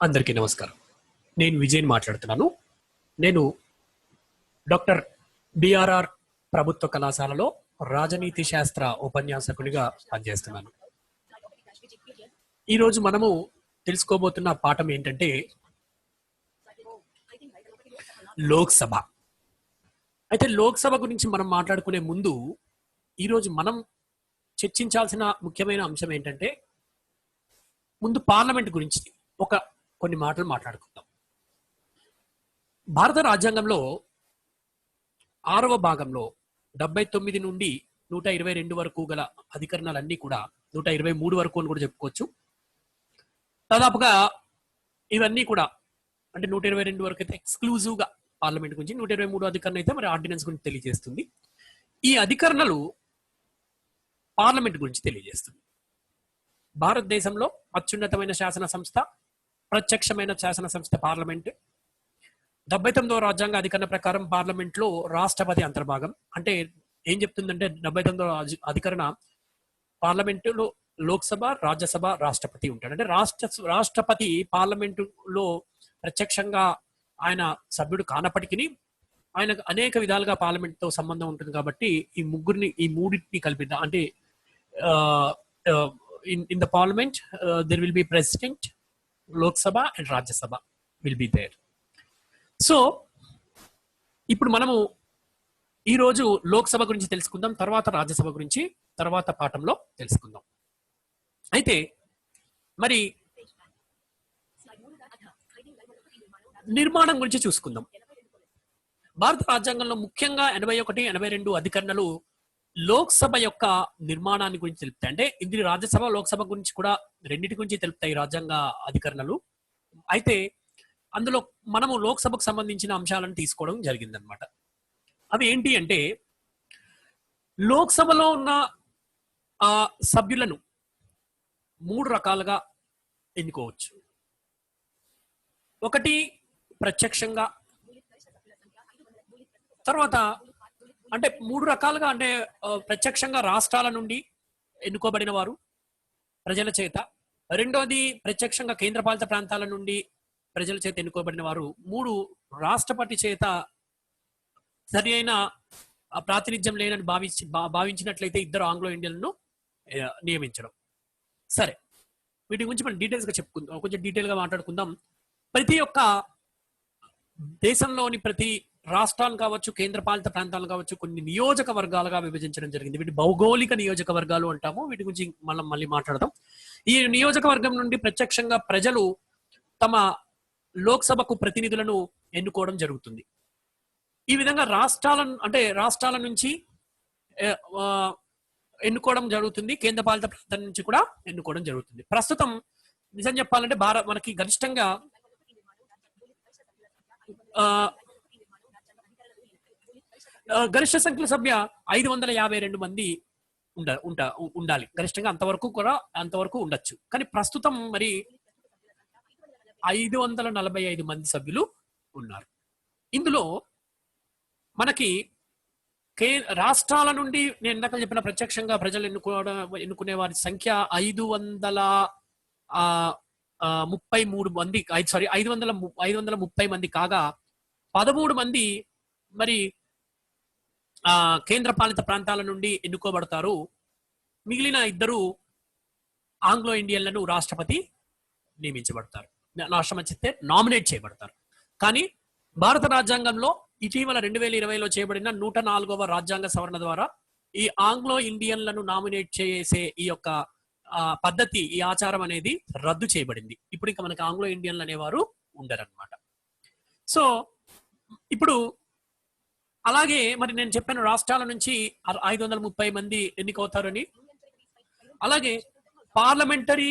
అందరికీ నమస్కారం. నేను విజయన్ మాట్లాడుతున్నాను. నేను డాక్టర్ బిఆర్ఆర్ ప్రభుత్వ కళాశాలలో రాజనీతి శాస్త్ర ఉపన్యాసకునిగా పనిచేస్తున్నాను. ఈరోజు మనము తెలుసుకోబోతున్న పాఠం ఏంటంటే లోక్సభ. అయితే లోక్సభ గురించి మనం మాట్లాడుకునే ముందు ఈరోజు మనం చర్చించాల్సిన ముఖ్యమైన అంశం ఏంటంటే ముందు పార్లమెంట్ గురించి కొన్ని మాటలు మాట్లాడుకుందాం. భారత రాజ్యాంగంలో 6వ భాగంలో 79 నుండి 122 వరకు గల అధికరణాలన్నీ కూడా 123 వరకు అని కూడా చెప్పుకోవచ్చు. దాదాపుగా ఇవన్నీ కూడా అంటే 122 వరకు అయితే ఎక్స్క్లూజివ్ గా పార్లమెంట్ గురించి, 123 అధికరణ అయితే మరి ఆర్డినెన్స్ గురించి తెలియజేస్తుంది. ఈ అధికరణలు పార్లమెంట్ గురించి తెలియజేస్తుంది. భారతదేశంలో అత్యున్నతమైన శాసన సంస్థ, ప్రత్యక్షమైన శాసన సంస్థ పార్లమెంట్. 79వ రాజ్యాంగ అధికరణ ప్రకారం పార్లమెంట్ లో రాష్ట్రపతి అంతర్భాగం. అంటే ఏం చెప్తుందంటే 79వ అధికరణ పార్లమెంటులో లోక్సభ, రాజ్యసభ, రాష్ట్రపతి ఉంటాడు. అంటే రాష్ట్రపతి పార్లమెంటు లో ప్రత్యక్షంగా ఆయన సభ్యుడు కానప్పటికీ ఆయనకు అనేక విధాలుగా పార్లమెంట్ తో సంబంధం ఉంటుంది. కాబట్టి ఈ మూడింటిని కలిపిద్దాం. అంటే in the parliament there will be president, Lok Sabha and Rajya Sabha will be there. So ఇప్పుడు మనము ఈరోజు లోక్సభ గురించి తెలుసుకుందాం, తర్వాత రాజ్యసభ గురించి తర్వాత పాఠంలో తెలుసుకుందాం. అయితే మరి నిర్మాణం గురించి చూసుకుందాం. భారత రాజ్యాంగంలో ముఖ్యంగా 81, 82 అధికరణలు లోక్సభ యొక్క నిర్మాణాన్ని గురించి తెలుపుతాయి. అంటే ఇది రాజ్యసభ, లోక్సభ గురించి కూడా రెండింటి గురించి తెలుపుతాయి రాజ్యాంగ అధికరణలు. అయితే అందులో మనము లోక్సభకు సంబంధించిన అంశాలను తీసుకోవడం జరిగిందనమాట. అవి ఏంటి అంటే లోక్సభలో ఉన్న సభ్యులను 3 రకాలుగా ఎన్నుకోవచ్చు. ఒకటి ప్రత్యక్షంగా, తర్వాత అంటే 3 రకాలుగా, అంటే ప్రత్యక్షంగా రాష్ట్రాల నుండి ఎన్నుకోబడిన వారు ప్రజల చేత, రెండోది ప్రత్యక్షంగా కేంద్రపాలిత ప్రాంతాల నుండి ప్రజల చేత ఎన్నుకోబడిన వారు, 3 రాష్ట్రపతి చేత సరి అయిన ప్రాతినిధ్యం లేనని భావించినట్లయితే 2 ఆంగ్లో ఇండియన్లను నియమించడం. సరే, వీటి గురించి మనం డీటెయిల్స్ గా చెప్పుకుందాం, కొంచెం డీటెయిల్ గా మాట్లాడుకుందాం. ప్రతి ఒక్క దేశంలోని ప్రతి రాష్ట్రాలు కావచ్చు, కేంద్రపాలిత ప్రాంతాలు కావచ్చు, కొన్ని నియోజకవర్గాలుగా విభజించడం జరిగింది. వీటి భౌగోళిక నియోజకవర్గాలు అంటాము. వీటి గురించి మళ్ళీ మాట్లాడదాం. ఈ నియోజకవర్గం నుండి ప్రత్యక్షంగా ప్రజలు తమ లోక్సభకు ప్రతినిధులను ఎన్నుకోవడం జరుగుతుంది. ఈ విధంగా రాష్ట్రాల నుంచి ఎన్నుకోవడం జరుగుతుంది, కేంద్రపాలిత ప్రాంతం నుంచి కూడా ఎన్నుకోవడం జరుగుతుంది. ప్రస్తుతం నిజం చెప్పాలంటే మనకి గరిష్టంగా గరిష్ట సంఖ్యల సభ్య 552 మంది ఉండాలి. గరిష్టంగా అంతవరకు ఉండొచ్చు. కానీ ప్రస్తుతం మరి 545 మంది సభ్యులు ఉన్నారు. ఇందులో మనకి రాష్ట్రాల నుండి నేను ఇందాక చెప్పిన ప్రత్యక్షంగా ప్రజలు ఎన్నుకునే వారి సంఖ్య 533 మంది, 530 మంది కాగా 13 మంది మరి కేంద్రపాలిత ప్రాంతాల నుండి ఎన్నుకోబడతారు. మిగిలిన 2 ఆంగ్లో ఇండియన్లను రాష్ట్రపతి నియమించబడతారు, రాష్ట్రపతి నామినేట్ చేయబడతారు. కానీ భారత రాజ్యాంగంలో ఇటీవల 2020లో చేయబడిన 104వ రాజ్యాంగ సవరణ ద్వారా ఈ ఆంగ్లో ఇండియన్లను నామినేట్ చేసే ఈ యొక్క పద్ధతి, ఈ ఆచారం అనేది రద్దు చేయబడింది. ఇప్పుడు ఇంకా మనకి ఆంగ్లో ఇండియన్లు అనేవారు ఉండరన్నమాట. సో ఇప్పుడు అలాగే మరి నేను చెప్పాను రాష్ట్రాల నుంచి 530 మంది ఎన్నికవుతారని. అలాగే parliamentary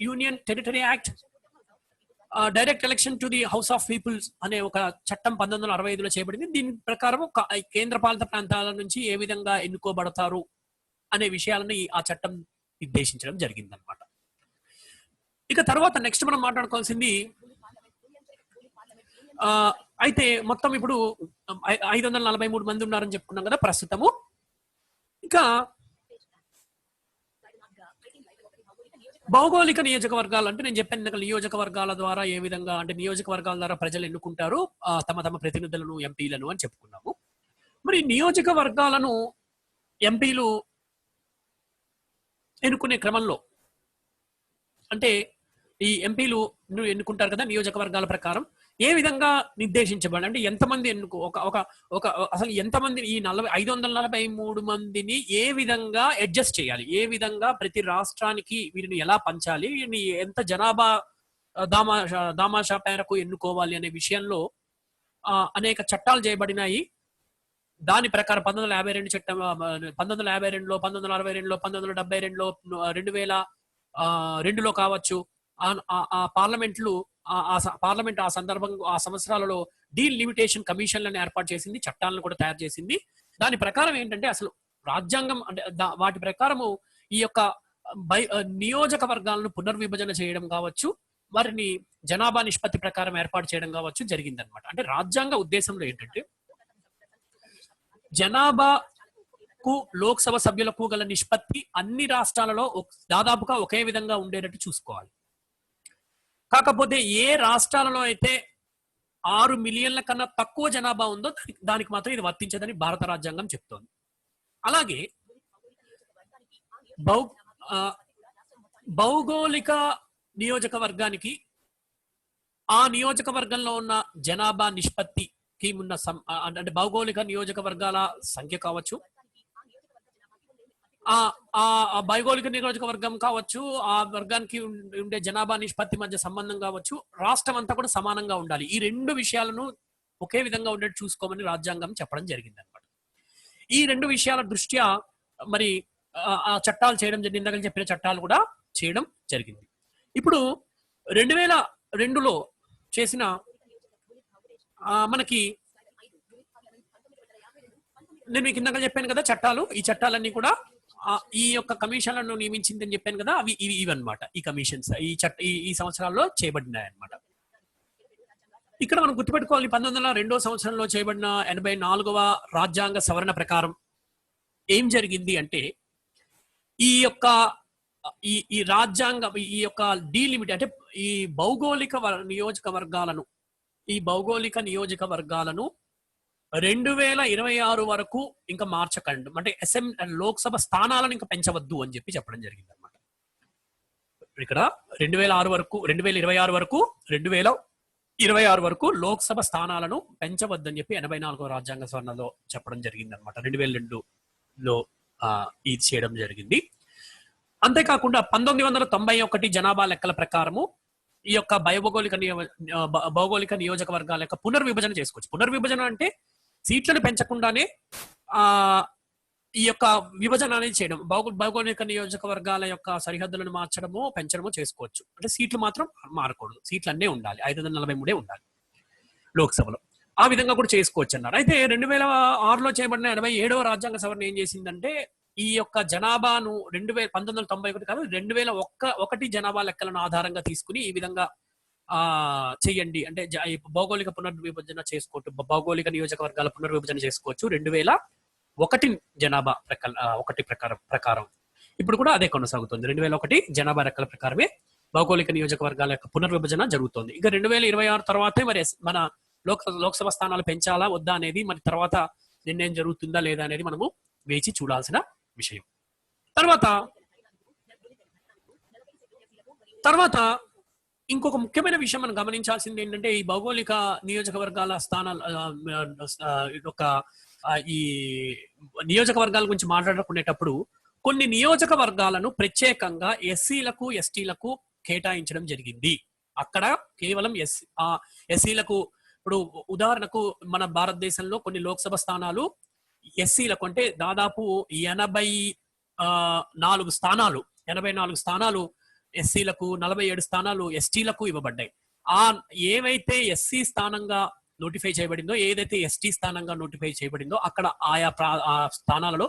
union territory act, direct election to the house of peoples అనే ఒక చట్టం 1965లో చేయబడింది. దీని ప్రకారం కేంద్రపాలిత ప్రాంతాల నుంచి ఏ విధంగా ఎన్నుకోబడతారు అనే విషయాలను ఆ చట్టం నిర్దేశించడం జరిగిందనమాట. ఇక తర్వాత నెక్స్ట్ మనం మాట్లాడుకోవాల్సింది అయితే మొత్తం ఇప్పుడు 543 మంది ఉన్నారని చెప్పుకున్నాం కదా ప్రస్తుతము. ఇంకా భౌగోళిక నియోజకవర్గాలు అంటే నేను చెప్పాను ఇందాక నియోజకవర్గాల ద్వారా ఏ విధంగా అంటే నియోజకవర్గాల ద్వారా ప్రజలు ఎన్నుకుంటారు తమ తమ ప్రతినిధులను ఎంపీలను అని చెప్పుకున్నాము. మరి నియోజకవర్గాలను ఎంపీలు ఎన్నుకునే క్రమంలో అంటే ఈ ఎంపీలు ఎన్నుకుంటారు కదా నియోజకవర్గాల ప్రకారం ఏ విధంగా నిర్దేశించబడి అంటే ఎంతమంది ఎన్నుకో ఒక ఒక ఒక అసలు ఎంతమంది ఈ 543 మందిని ఏ విధంగా అడ్జస్ట్ చేయాలి, ఏ విధంగా ప్రతి రాష్ట్రానికి వీరిని ఎలా పంచాలి, వీరిని ఎంత జనాభా దామాషా మేరకు ఎన్నుకోవాలి అనే విషయంలో అనేక చట్టాలు చేయబడినాయి. దాని ప్రకారం 1952 చట్టం 1952లో 1962లో 1972లో 2002లో కావచ్చు ఆ పార్లమెంట్లు పార్లమెంట్ ఆ సందర్భంగా ఆ సంవత్సరాలలో డీలిమిటేషన్ కమిషన్లను ఏర్పాటు చేసింది, చట్టాలను కూడా తయారు చేసింది. దాని ప్రకారం ఏంటంటే అసలు రాజ్యాంగం అంటే వాటి ప్రకారము ఈ యొక్క నియోజకవర్గాలను పునర్విభజన చేయడం కావచ్చు, వారిని జనాభా నిష్పత్తి ప్రకారం ఏర్పాటు చేయడం కావచ్చు జరిగిందనమాట. అంటే రాజ్యాంగ ఉద్దేశంలో ఏంటంటే జనాభాకు లోక్సభ సభ్యులకు గల నిష్పత్తి అన్ని రాష్ట్రాలలో దాదాపుగా ఒకే విధంగా ఉండేటట్టు చూసుకోవాలి. కాకపోతే ఏ రాష్ట్రాలలో అయితే 6 మిలియన్ల కన్నా తక్కువ జనాభా ఉందో దానికి మాత్రం ఇది వర్తించదని భారత రాజ్యాంగం చెప్తోంది. అలాగే భౌగోళిక నియోజకవర్గానికి ఆ నియోజకవర్గంలో ఉన్న జనాభా నిష్పత్తికి ఉన్న అంటే భౌగోళిక నియోజకవర్గాల సంఖ్య కావచ్చు, ఆ భౌగోళిక నియోజకవర్గం కావచ్చు, ఆ వర్గానికి ఉండే జనాభా నిష్పత్తి మధ్య సంబంధం కావచ్చు, రాష్ట్రం అంతా కూడా సమానంగా ఉండాలి. ఈ రెండు విషయాలను ఒకే విధంగా ఉండేట్టు చూసుకోమని రాజ్యాంగం చెప్పడం జరిగింది అనమాట. ఈ రెండు విషయాల దృష్ట్యా మరి ఆ చట్టాలు చేయడం జరిగింది. ఇందాక చెప్పిన చట్టాలు కూడా చేయడం జరిగింది. ఇప్పుడు 2002లో చేసిన మనకి నేను మీకు ఇందాక చెప్పాను కదా చట్టాలు, ఈ చట్టాలన్నీ కూడా ఈ యొక్క కమిషన్లను నియమించిందని చెప్పాను కదా, అవి ఇవన్నమాట. ఈ కమిషన్స్ ఈ సంవత్సరాల్లో చేయబడినాయి అన్నమాట. ఇక్కడ మనం గుర్తుపెట్టుకోవాలి 1902 సంవత్సరంలో చేయబడిన 84వ రాజ్యాంగ సవరణ ప్రకారం ఏం జరిగింది అంటే ఈ యొక్క ఈ రాజ్యాంగం ఈ యొక్క డీలిమిట్ అంటే ఈ భౌగోళిక నియోజకవర్గాలను 2026 వరకు ఇంకా మార్చకండి, అంటే లోక్సభ స్థానాలను ఇంకా పెంచవద్దు అని చెప్పడం జరిగింది అనమాట. ఇక్కడ 2026 వరకు 2026 వరకు లోక్సభ స్థానాలను పెంచవద్దని చెప్పి 84వ రాజ్యాంగ సవరణలో చెప్పడం జరిగింది అనమాట. 2002లో ఇది చేయడం జరిగింది. అంతేకాకుండా 1991 జనాభా లెక్కల ప్రకారము ఈ యొక్క భౌగోళిక నియోజకవర్గాల యొక్క పునర్విభజన చేసుకోవచ్చు. పునర్విభజన అంటే సీట్లను పెంచకుండానే ఈ యొక్క విభజన అనేది చేయడం, భౌగోళిక నియోజకవర్గాల యొక్క సరిహద్దులను మార్చడము పెంచడము చేసుకోవచ్చు. అంటే సీట్లు మాత్రం మారకూడదు, సీట్లు అన్నీ ఉండాలి, 543 ఉండాలి లోక్సభలో. ఆ విధంగా కూడా చేసుకోవచ్చు అన్నారు. అయితే 2006లో చేయబడిన 87వ రాజ్యాంగ సవరణ ఏం చేసిందంటే ఈ యొక్క జనాభాను 1991 కాదు 2001 జనాభా లెక్కలను ఆధారంగా తీసుకుని ఈ విధంగా చెయ్యండి, అంటే భౌగోళిక పునర్విభజన చేసుకోవచ్చు, భౌగోళిక నియోజకవర్గాల పునర్విభజన చేసుకోవచ్చు 2001 జనాభా ప్రకారం. ఇప్పుడు కూడా అదే కొనసాగుతుంది. 2001 జనాభా లెక్కల ప్రకారమే భౌగోళిక నియోజకవర్గాల యొక్క పునర్విభజన జరుగుతుంది. ఇక 2026 తర్వాతే మరి మన లోక్సభ స్థానాలు పెంచాలా వద్దా అనేది మరి తర్వాత నిర్ణయం జరుగుతుందా లేదా అనేది మనము వేచి చూడాల్సిన విషయం. తర్వాత ఇంకొక ముఖ్యమైన విషయం మనం గమనించాల్సింది ఏంటంటే ఈ భౌగోళిక నియోజకవర్గాల స్థానాలు ఈ నియోజకవర్గాల గురించి మాట్లాడుకునేటప్పుడు కొన్ని నియోజకవర్గాలను ప్రత్యేకంగా ఎస్సీలకు ఎస్టీలకు కేటాయించడం జరిగింది. అక్కడ కేవలం ఎస్సీలకు ఇప్పుడు ఉదాహరణకు మన భారతదేశంలో కొన్ని లోక్సభ స్థానాలు ఎస్సీలకు అంటే దాదాపు 84 స్థానాలు ఎస్సీలకు, 47 స్థానాలు ఎస్టీలకు ఇవ్వబడ్డాయి. ఏవైతే ఎస్సీ స్థానంగా నోటిఫై చేయబడిందో, ఏదైతే ఎస్టీ స్థానంగా నోటిఫై చేయబడిందో అక్కడ ఆయా స్థానాలలో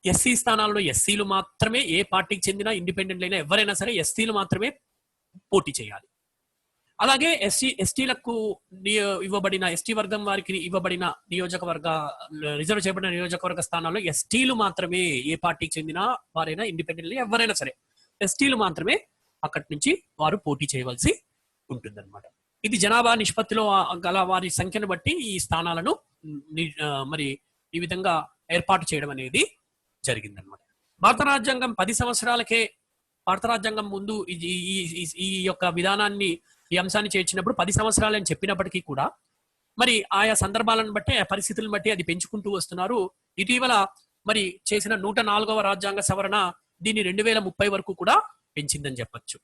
ఎస్సీ స్థానాలలో ఎస్సీలు మాత్రమే, ఏ పార్టీకి చెందిన ఇండిపెండెంట్ అయినా ఎవరైనా సరే ఎస్సీలు మాత్రమే పోటీ చేయాలి. అలాగే ఎస్టీలకు ఇవ్వబడిన ఎస్టీ వర్గం వారికి ఇవ్వబడిన రిజర్వ్ చేయబడిన నియోజకవర్గ స్థానాల్లో ఎస్టీలు మాత్రమే, ఏ పార్టీకి చెందిన వారైనా ఇండిపెండెంట్ ఎవరైనా సరే ఎస్టీలు మాత్రమే అక్కడి నుంచి వారు పోటీ చేయవలసి ఉంటుందన్నమాట. ఇది జనాభా నిష్పత్తిలో గల వారి సంఖ్యను బట్టి ఈ స్థానాలను మరి ఈ విధంగా ఏర్పాటు చేయడం అనేది జరిగిందనమాట. భారత రాజ్యాంగం 10 సంవత్సరాలకే, భారత రాజ్యాంగం ముందు ఈ యొక్క విధానాన్ని, ఈ అంశాన్ని చేర్చినప్పుడు 10 సంవత్సరాలు అని చెప్పినప్పటికీ కూడా మరి ఆయా సందర్భాలను బట్టి, ఆ పరిస్థితులను బట్టి అది పెంచుకుంటూ వస్తున్నారు. ఇటీవల మరి చేసిన 104వ రాజ్యాంగ సవరణ దీన్ని 2030 వరకు కూడా పెంచిందని చెప్పొచ్చు.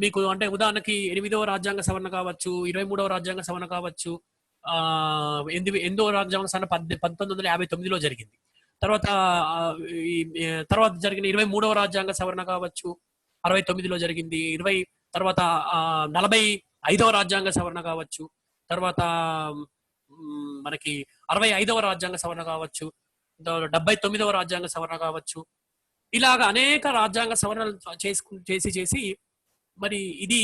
మీకు అంటే ఉదాహరణకి 8వ రాజ్యాంగ సవరణ కావచ్చు, 23వ రాజ్యాంగ సవరణ కావచ్చు, 8వ రాజ్యాంగ సవరణ 1959లో జరిగింది. తర్వాత జరిగిన 23వ రాజ్యాంగ సవరణ కావచ్చు, 69లో జరిగింది. తర్వాత 45వ రాజ్యాంగ సవరణ కావచ్చు, తర్వాత మనకి 65వ రాజ్యాంగ సవరణ కావచ్చు, 79వ రాజ్యాంగ సవరణ కావచ్చు. ఇలాగ అనేక రాజ్యాంగ సవరణలు చేసి మరి ఇది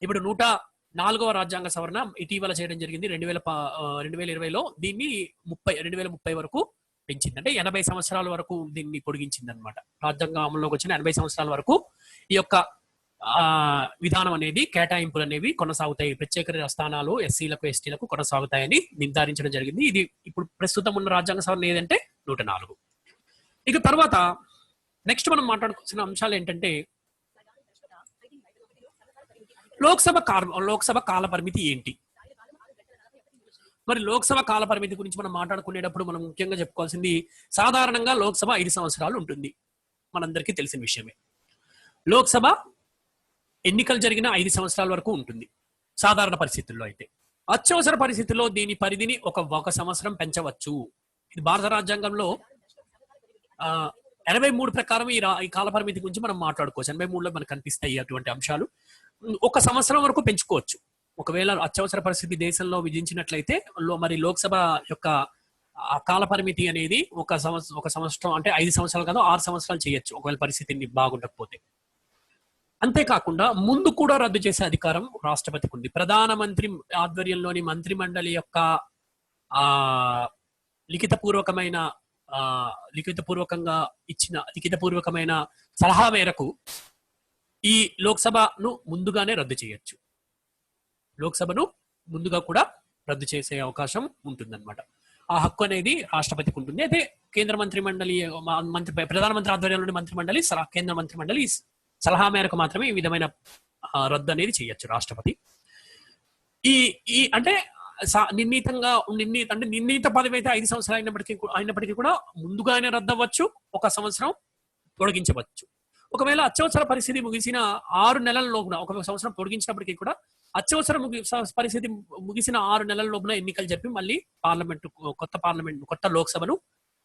ఇప్పుడు 104వ రాజ్యాంగ సవరణ ఇటీవల చేయడం జరిగింది 2020లో. దీన్ని 2030 వరకు పెంచింది. అంటే 80 సంవత్సరాల వరకు దీన్ని పొడిగించింది అనమాట. రాజ్యాంగం అమల్లోకి వచ్చిన 80 సంవత్సరాల వరకు ఈ యొక్క విధానం అనేది, కేటాయింపులు అనేవి కొనసాగుతాయి. ప్రత్యేక స్థానాలు ఎస్సీలకు, ఎస్టీలకు కొనసాగుతాయని నిర్ధారించడం జరిగింది. ఇది ఇప్పుడు ప్రస్తుతం ఉన్న రాజ్యాంగ సవరణ ఏదంటే 104. ఇక తర్వాత నెక్స్ట్ మనం మాట్లాడుకోవాల్సిన అంశాలు ఏంటంటే లోక్సభ కాల పరిమితి ఏంటి? మరి లోక్సభ కాల పరిమితి గురించి మనం మాట్లాడుకునేటప్పుడు మనం ముఖ్యంగా చెప్పుకోవాల్సింది, సాధారణంగా లోక్సభ 5 సంవత్సరాలు ఉంటుంది. మనందరికీ తెలిసిన విషయమే. లోక్సభ ఎన్నికలు జరిగిన 5 సంవత్సరాల వరకు ఉంటుంది సాధారణ పరిస్థితుల్లో. అయితే అత్యవసర పరిస్థితుల్లో దీని పరిధిని ఒక సంవత్సరం పెంచవచ్చు. ఇది భారత రాజ్యాంగంలో 83 ప్రకారం ఈ కాల పరిమితి గురించి మనం మాట్లాడుకోవచ్చు. 83లో మనకు కనిపిస్తాయి అటువంటి అంశాలు. 1 సంవత్సరం వరకు పెంచుకోవచ్చు. ఒకవేళ అత్యవసర పరిస్థితి దేశంలో విధించినట్లయితే మరి లోక్సభ యొక్క కాల పరిమితి అనేది ఒక సంవత్సరం అంటే 5 సంవత్సరాలు కాదు 6 సంవత్సరాలు చేయొచ్చు ఒకవేళ పరిస్థితిని బాగుండకపోతే. అంతేకాకుండా ముందు కూడా రద్దు చేసే అధికారం రాష్ట్రపతికి ఉంది. ప్రధానమంత్రి ఆధ్వర్యంలోని మంత్రి మండలి యొక్క లిఖితపూర్వకమైన సలహా మేరకు ఈ లోక్సభను ముందుగానే రద్దు చేయొచ్చు. లోక్సభను ముందుగా కూడా రద్దు చేసే అవకాశం ఉంటుందన్నమాట. ఆ హక్కు అనేది రాష్ట్రపతికి ఉంటుంది. అయితే కేంద్ర మంత్రి మండలి ప్రధానమంత్రి ఆధ్వర్యంలోని మంత్రి మండలి కేంద్ర మంత్రి మండలి సలహా మేరకు మాత్రమే ఈ విధమైన రద్దు అనేది చేయొచ్చు రాష్ట్రపతి. ఈ అంటే నిర్ణీత పదవి అయితే 5 సంవత్సరాలు అయినప్పటికీ కూడా ముందుగానే రద్దు అవ్వచ్చు, 1 సంవత్సరం పొడిగించవచ్చు. ఒకవేళ అత్యవసర పరిస్థితి ముగిసిన 6 నెలల లోపున, 1 సంవత్సరం పొడిగించినప్పటికీ కూడా అత్యవసర పరిస్థితి ముగిసిన 6 నెలల లోపున ఎన్నికలు జరిపి మళ్ళీ కొత్త లోక్సభను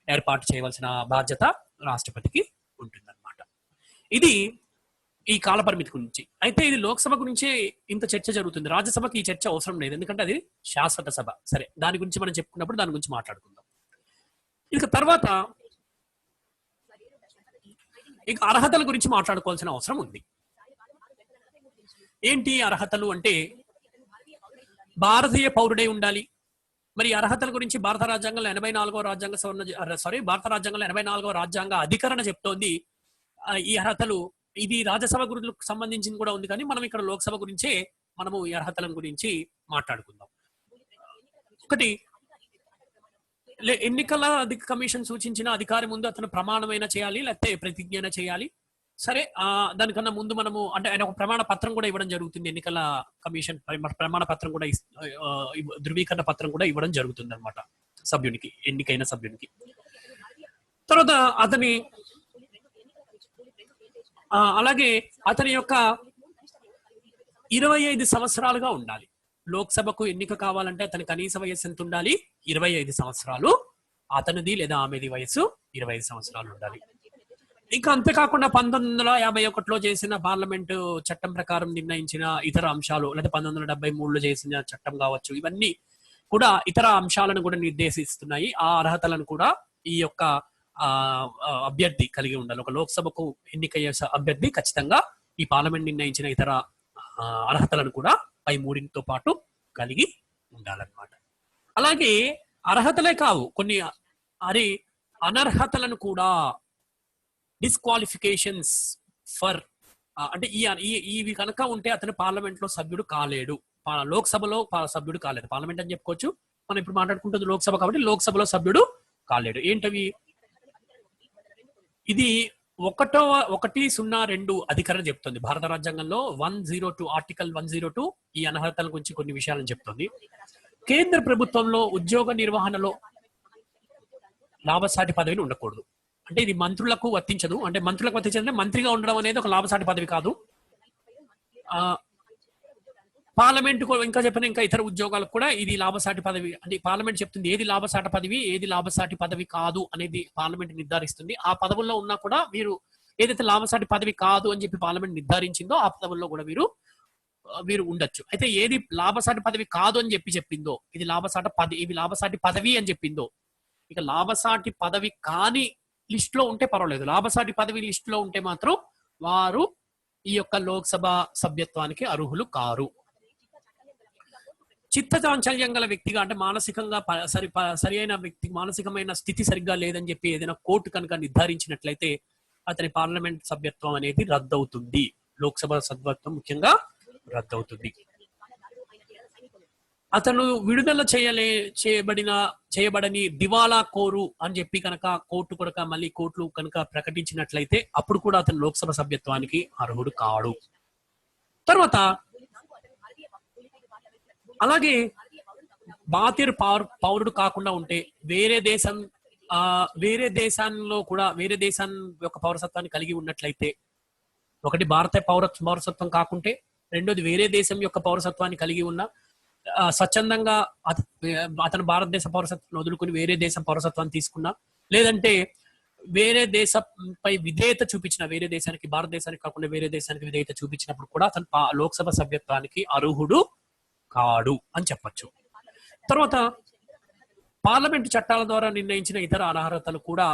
ఏర్పాటు చేయవలసిన బాధ్యత రాష్ట్రపతికి ఉంటుందన్నమాట. ఇది ఈ కాల పరిమితి గురించి. అయితే ఇది లోక్సభ గురించే ఇంత చర్చ జరుగుతుంది. రాజ్యసభకి ఈ చర్చ అవసరం లేదు, ఎందుకంటే అది శాశ్వత సభ. సరే, దాని గురించి మనం చెప్పుకున్నప్పుడు దాని గురించి మాట్లాడుకుందాం. ఇక తర్వాత ఇక అర్హతల గురించి మాట్లాడుకోవాల్సిన అవసరం ఉంది. ఏంటి అర్హతలు అంటే, భారతీయ పౌరుడై ఉండాలి. మరి అర్హతల గురించి భారత రాజ్యాంగంలో 84వ రాజ్యాంగ అధికరణ చెప్తోంది. ఈ అర్హతలు ఇది రాజ్యసభ గురులకు సంబంధించింది కూడా ఉంది, కానీ మనం ఇక్కడ లోక్సభ గురించే మనము ఈ అర్హతల గురించి మాట్లాడుకుందాం. ఒకటి, ఎన్నికల కమిషన్ సూచించిన అధికారి ముందు అతను ప్రమాణమైనా చేయాలి, లేకపోతే ప్రతిజ్ఞ చేయాలి. సరే, దానికన్నా ముందు మనము అంటే ఆయన ఒక ప్రమాణ పత్రం కూడా ఇవ్వడం జరుగుతుంది. ఎన్నికల కమిషన్ ప్రమాణ పత్రం కూడా ధృవీకరణ పత్రం కూడా ఇవ్వడం జరుగుతుంది అనమాట సభ్యునికి, ఎన్నికైన సభ్యునికి. తర్వాత అలాగే అతని యొక్క 25 సంవత్సరాలుగా ఉండాలి. లోక్సభకు ఎన్నిక కావాలంటే అతని కనీస వయస్సు ఎంత ఉండాలి? 25 సంవత్సరాలు. అతనిది లేదా ఆమెది వయసు 25 సంవత్సరాలు ఉండాలి. ఇంకా అంతేకాకుండా 1951లో చేసిన పార్లమెంటు చట్టం ప్రకారం నిర్ణయించిన ఇతర అంశాలు, లేదా 1973లో చేసిన చట్టం కావచ్చు, ఇవన్నీ కూడా ఇతర అంశాలను కూడా నిర్దేశిస్తున్నాయి. ఆ అర్హతలను కూడా ఈ యొక్క అభ్యర్థి కలిగి ఉండాలి. ఒక లోక్సభకు ఎన్నికయ్యే అభ్యర్థి ఖచ్చితంగా ఈ పార్లమెంట్ నిర్ణయించిన ఇతర అర్హతలను కూడా పై మూడింటితో పాటు కలిగి ఉండాలన్నమాట. అలాగే అర్హతలే కావు, కొన్ని అనర్హతలను కూడా, డిస్క్వాలిఫికేషన్స్ ఫర్ అంటే ఇవి కనుక ఉంటే అతను పార్లమెంట్ లో సభ్యుడు కాలేడు, లోక్సభలో సభ్యుడు కాలేదు. పార్లమెంట్ అని చెప్పుకోవచ్చు, మనం ఇప్పుడు మాట్లాడుకుంటుంది లోక్సభ కాబట్టి లోక్సభలో సభ్యుడు కాలేడు. ఏంటవి? ఇది 102 అధికరణ చెప్తుంది. భారత రాజ్యాంగంలో 102 ఆర్టికల్ 102 ఈ అనర్హతల గురించి కొన్ని విషయాలను చెప్తుంది. కేంద్ర ప్రభుత్వంలో ఉద్యోగ నిర్వహణలో లాభసాటి పదవిని ఉండకూడదు. అంటే ఇది మంత్రులకు వర్తించదు. అంటే మంత్రులకు వర్తించదంటే మంత్రిగా ఉండడం అనేది ఒక లాభసాటి పదవి కాదు. పార్లమెంట్ ఇంకా చెప్పిన ఇంకా ఇతర ఉద్యోగాలకు కూడా ఇది లాభసాటి పదవి. అంటే పార్లమెంట్ చెప్తుంది ఏది లాభసాటి పదవి, ఏది లాభసాటి పదవి కాదు అనేది పార్లమెంట్ నిర్ధారిస్తుంది. ఆ పదవుల్లో ఉన్నా కూడా వీరు ఏదైతే లాభసాటి పదవి కాదు అని చెప్పి పార్లమెంట్ నిర్ధారించిందో ఆ పదవుల్లో కూడా వీరు ఉండొచ్చు. అయితే ఏది లాభసాటి పదవి కాదు అని చెప్పిందో, ఇది లాభసాటి పదవి అని చెప్పిందో, ఇక లాభసాటి పదవి కాని లిస్ట్ లో ఉంటే పర్వాలేదు. లాభసాటి పదవి లిస్ట్ లో ఉంటే మాత్రం వారు ఈ యొక్క లోక్సభ సభ్యత్వానికి అర్హులు కారు. చిత్తచాంచల్యం గల వ్యక్తిగా, అంటే మానసికంగా సరి అయిన వ్యక్తి మానసికమైన స్థితి సరిగ్గా లేదని చెప్పి ఏదైనా కోర్టు కనుక నిర్ధారించినట్లయితే అతని పార్లమెంట్ సభ్యత్వం అనేది రద్దవుతుంది. లోక్సభ సభ్యత్వం ముఖ్యంగా రద్దవుతుంది. అతను విడుదల చేయబడని దివాలా కోరు అని చెప్పి కనుక కోర్టులు కనుక ప్రకటించినట్లయితే అప్పుడు కూడా అతను లోక్సభ సభ్యత్వానికి అర్హుడు కాడు. తర్వాత అలాగే భారతీయ పౌరుడు కాకుండా ఉంటే వేరే దేశంలో కూడా వేరే దేశం యొక్క పౌరసత్వాన్ని కలిగి ఉన్నట్లయితే, ఒకటి భారత పౌరసత్వం కాకుంటే, రెండోది వేరే దేశం యొక్క పౌరసత్వాన్ని కలిగి ఉన్న స్వచ్ఛందంగా అతను భారతదేశ పౌరసత్వాన్ని వదులుకుని వేరే దేశం పౌరసత్వాన్ని తీసుకున్నా, లేదంటే వేరే దేశంపై విధేయత చూపించిన, వేరే దేశానికి భారతదేశానికి కాకుండా వేరే దేశానికి విధేయత చూపించినప్పుడు కూడా అతను లోక్సభ సభ్యత్వానికి అర్హుడు కాడు అని చెప్పచ్చు. తర్వాత పార్లమెంటు చట్టాల ద్వారా నిర్ణయించిన ఇతర అనర్హతలు కూడా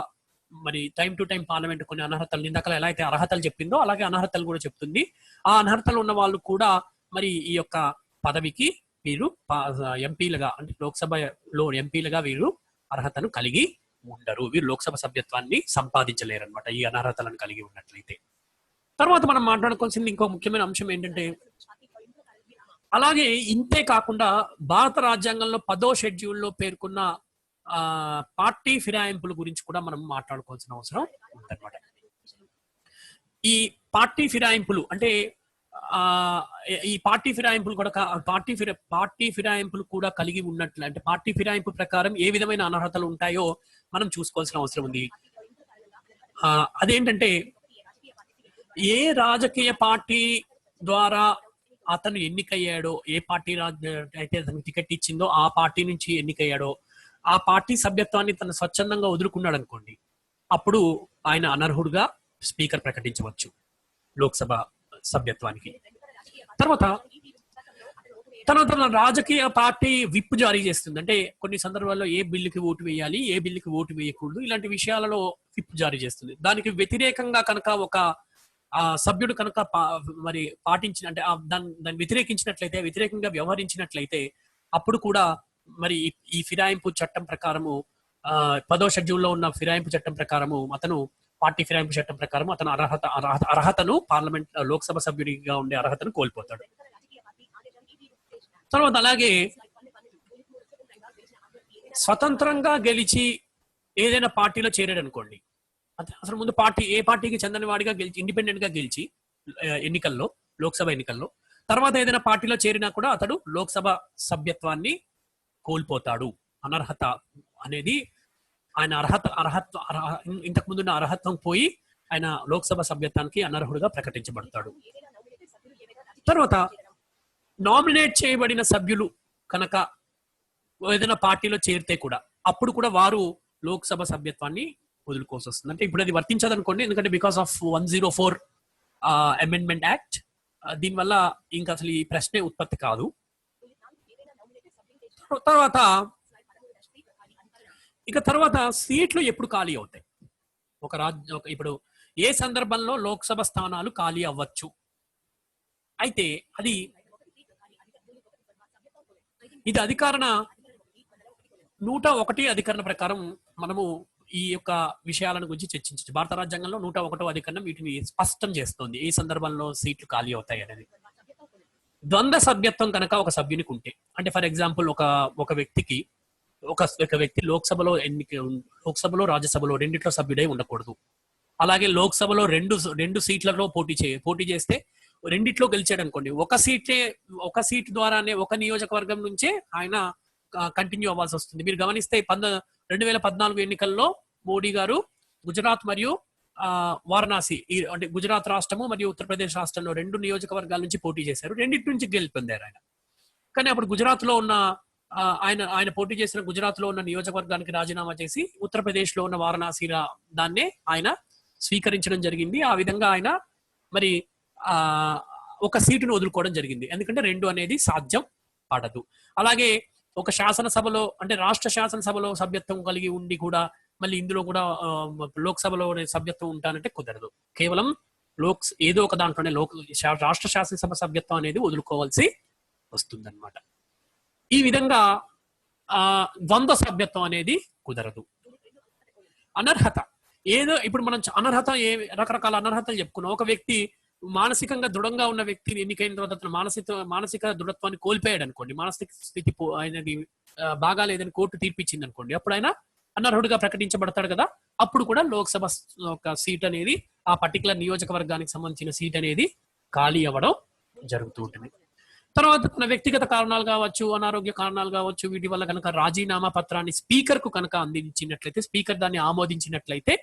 మరి టైం టు టైం పార్లమెంట్ కొన్ని అనర్హతలు ఇందాక ఎలా అయితే అర్హతలు చెప్పిందో అలాగే అనర్హతలు కూడా చెప్తుంది. ఆ అనర్హతలు ఉన్న వాళ్ళు కూడా మరి ఈ యొక్క పదవికి వీరు ఎంపీలుగా, అంటే లోక్సభలో ఎంపీలుగా వీరు అర్హతను కలిగి ఉండరు. వీరు లోక్సభ సభ్యత్వాన్ని సంపాదించలేరు అనమాట ఈ అనర్హతలను కలిగి ఉన్నట్లయితే. తర్వాత మనం మాట్లాడుకోవాల్సింది ఇంకో ముఖ్యమైన అంశం ఏంటంటే, అలాగే ఇంతే కాకుండా భారత రాజ్యాంగంలో 10వ షెడ్యూల్లో పేర్కొన్న పార్టీ ఫిరాయింపుల గురించి కూడా మనం మాట్లాడుకోవాల్సిన అవసరం ఉందన్నమాట. ఈ పార్టీ ఫిరాయింపులు అంటే ఈ పార్టీ ఫిరాయింపులు కూడా కలిగి ఉన్నట్లు, అంటే పార్టీ ఫిరాయింపు ప్రకారం ఏ విధమైన అనర్హతలు ఉంటాయో మనం చూసుకోవాల్సిన అవసరం ఉంది. అదేంటంటే, ఏ రాజకీయ పార్టీ ద్వారా అతను ఎన్నికయ్యాడో, ఏ పార్టీ అయితే అతనికి టికెట్ ఇచ్చిందో ఆ పార్టీ నుంచి ఎన్నికయ్యాడో, ఆ పార్టీ సభ్యత్వాన్ని తను స్వచ్ఛందంగా వదులుకున్నాడు అనుకోండి, అప్పుడు ఆయన అనర్హుడుగా స్పీకర్ ప్రకటించవచ్చు లోక్సభ సభ్యత్వానికి. తర్వాత తన రాజకీయ పార్టీ విప్ జారీ చేస్తుంది. అంటే కొన్ని సందర్భాల్లో ఏ బిల్లుకి ఓటు వేయాలి, ఏ బిల్లుకి ఓటు వేయకూడదు, ఇలాంటి విషయాలలో విప్ జారీ చేస్తుంది. దానికి వ్యతిరేకంగా కనుక ఒక సభ్యుడు కనుక మరి పాటించిన, అంటే దాన్ని వ్యతిరేకంగా వ్యవహరించినట్లయితే అప్పుడు కూడా మరి ఈ ఫిరాయింపు చట్టం ప్రకారము 10వ షెడ్యూల్లో ఉన్న ఫిరాయింపు చట్టం ప్రకారము అతను పార్టీ ఫిరాయింపు చట్టం ప్రకారం అతను అర్హతను పార్లమెంట్ లోక్సభ సభ్యుడిగా ఉండే అర్హతను కోల్పోతాడు. తర్వాత అలాగే స్వతంత్రంగా గెలిచి ఏదైనా పార్టీలో చేరాడు అనుకోండి, అసలు ముందు ఏ పార్టీకి చెందిన వాడిగా గెలిచి ఇండిపెండెంట్ గా గెలిచి ఎన్నికల్లో, లోక్సభ ఎన్నికల్లో, తర్వాత ఏదైనా పార్టీలో చేరినా కూడా అతడు లోక్సభ సభ్యత్వాన్ని కోల్పోతాడు. అనర్హత అనేది ఆయన ఇంతకు ముందున్న అర్హత్వం పోయి ఆయన లోక్సభ సభ్యత్వానికి అనర్హుడుగా ప్రకటించబడతాడు. తర్వాత నామినేట్ చేయబడిన సభ్యులు కనుక ఏదైనా పార్టీలో చేరితే కూడా అప్పుడు కూడా వారు లోక్సభ సభ్యత్వాన్ని వదులుకోవాల్సి వస్తుంది. అంటే ఇప్పుడు అది వర్తించదనుకోండి, ఎందుకంటే బికాస్ ఆఫ్ 104 అమెండ్మెంట్ యాక్ట్, దీనివల్ల ఇంకా అసలు ఈ ప్రశ్నే ఉత్పత్తి కాదు. తర్వాత సీట్లు ఎప్పుడు ఖాళీ అవుతాయి? ఇప్పుడు ఏ సందర్భంలో లోక్సభ స్థానాలు ఖాళీ అవ్వచ్చు? అయితే ఇది 101 అధికరణ ప్రకారం మనము ఈ యొక్క విషయాలను గురించి చర్చించవచ్చు. భారత రాజ్యాంగంలో 101వ అధికరణం వీటిని స్పష్టం చేస్తోంది ఏ సందర్భంలో సీట్లు ఖాళీ అవుతాయి అనేది. ద్వంద్వ సభ్యత్వం కనుక ఒక సభ్యునికి ఉంటే, అంటే ఫర్ ఎగ్జాంపుల్ ఒక వ్యక్తికి ఒక వ్యక్తి లోక్సభలో రాజ్యసభలో రెండిట్లో సభ్యుడై ఉండకూడదు. అలాగే లోక్సభలో రెండు సీట్లలో పోటీ చేస్తే రెండిట్లో గెలిచాడు అనుకోండి, ఒక సీట్ ద్వారానే ఒక నియోజకవర్గం నుంచే ఆయన కంటిన్యూ అవ్వాల్సి వస్తుంది. మీరు గమనిస్తే 2014 ఎన్నికల్లో మోడీ గారు గుజరాత్ మరియు వారణాసి, అంటే గుజరాత్ రాష్ట్రము మరియు ఉత్తరప్రదేశ్ రాష్ట్రంలో 2 నియోజకవర్గాల నుంచి పోటీ చేశారు. రెండింటి నుంచి గెలుపొందారు ఆయన. కానీ అప్పుడు గుజరాత్ లో ఉన్న ఆయన పోటీ చేసిన గుజరాత్ లో ఉన్న నియోజకవర్గానికి రాజీనామా చేసి ఉత్తరప్రదేశ్ లో ఉన్న వారణాసి దాన్నే ఆయన స్వీకరించడం జరిగింది. ఆ విధంగా ఆయన మరి ఒక సీటును వదులుకోవడం జరిగింది. ఎందుకంటే 2 అనేది సాధ్యం పడదు. అలాగే ఒక శాసనసభలో, అంటే రాష్ట్ర శాసనసభలో సభ్యత్వం కలిగి ఉండి కూడా మళ్ళీ ఇందులో కూడా లోక్సభలో సభ్యత్వం ఉంటానంటే కుదరదు. కేవలం ఏదో ఒక దాంట్లోనే రాష్ట్ర శాసనసభ సభ్యత్వం అనేది వదులుకోవాల్సి వస్తుందన్నమాట. ఈ విధంగా ద్వంద్వ సభ్యత్వం అనేది కుదరదు. అనర్హత, ఇప్పుడు మనం అనర్హత రకరకాల అనర్హతలు చెప్పుకున్నాం. ఒక వ్యక్తి మానసికంగా దృఢంగా ఉన్న వ్యక్తి ఎన్నికైన తర్వాత మానసిక దృఢత్వాన్ని కోల్పోయాడు అనుకోండి, మానసిక స్థితి ఆయనది బాగాలేదని కోర్టు తీర్పిచ్చింది అనుకోండి, అప్పుడు ఆయన అనర్హుడిగా ప్రకటించబడతాడు కదా. అప్పుడు కూడా లోక్సభ సీట్ అనేది, ఆ పర్టికులర్ నియోజకవర్గానికి సంబంధించిన సీట్ అనేది ఖాళీ అవ్వడం జరుగుతూ ఉంటుంది. తర్వాత తన వ్యక్తిగత కారణాలు కావచ్చు, అనారోగ్య కారణాలు కావచ్చు, వీటి వల్ల కనుక రాజీనామా పత్రాన్ని స్పీకర్ కు కనుక అందించినట్లయితే, స్పీకర్ దాన్ని ఆమోదించినట్లయితే,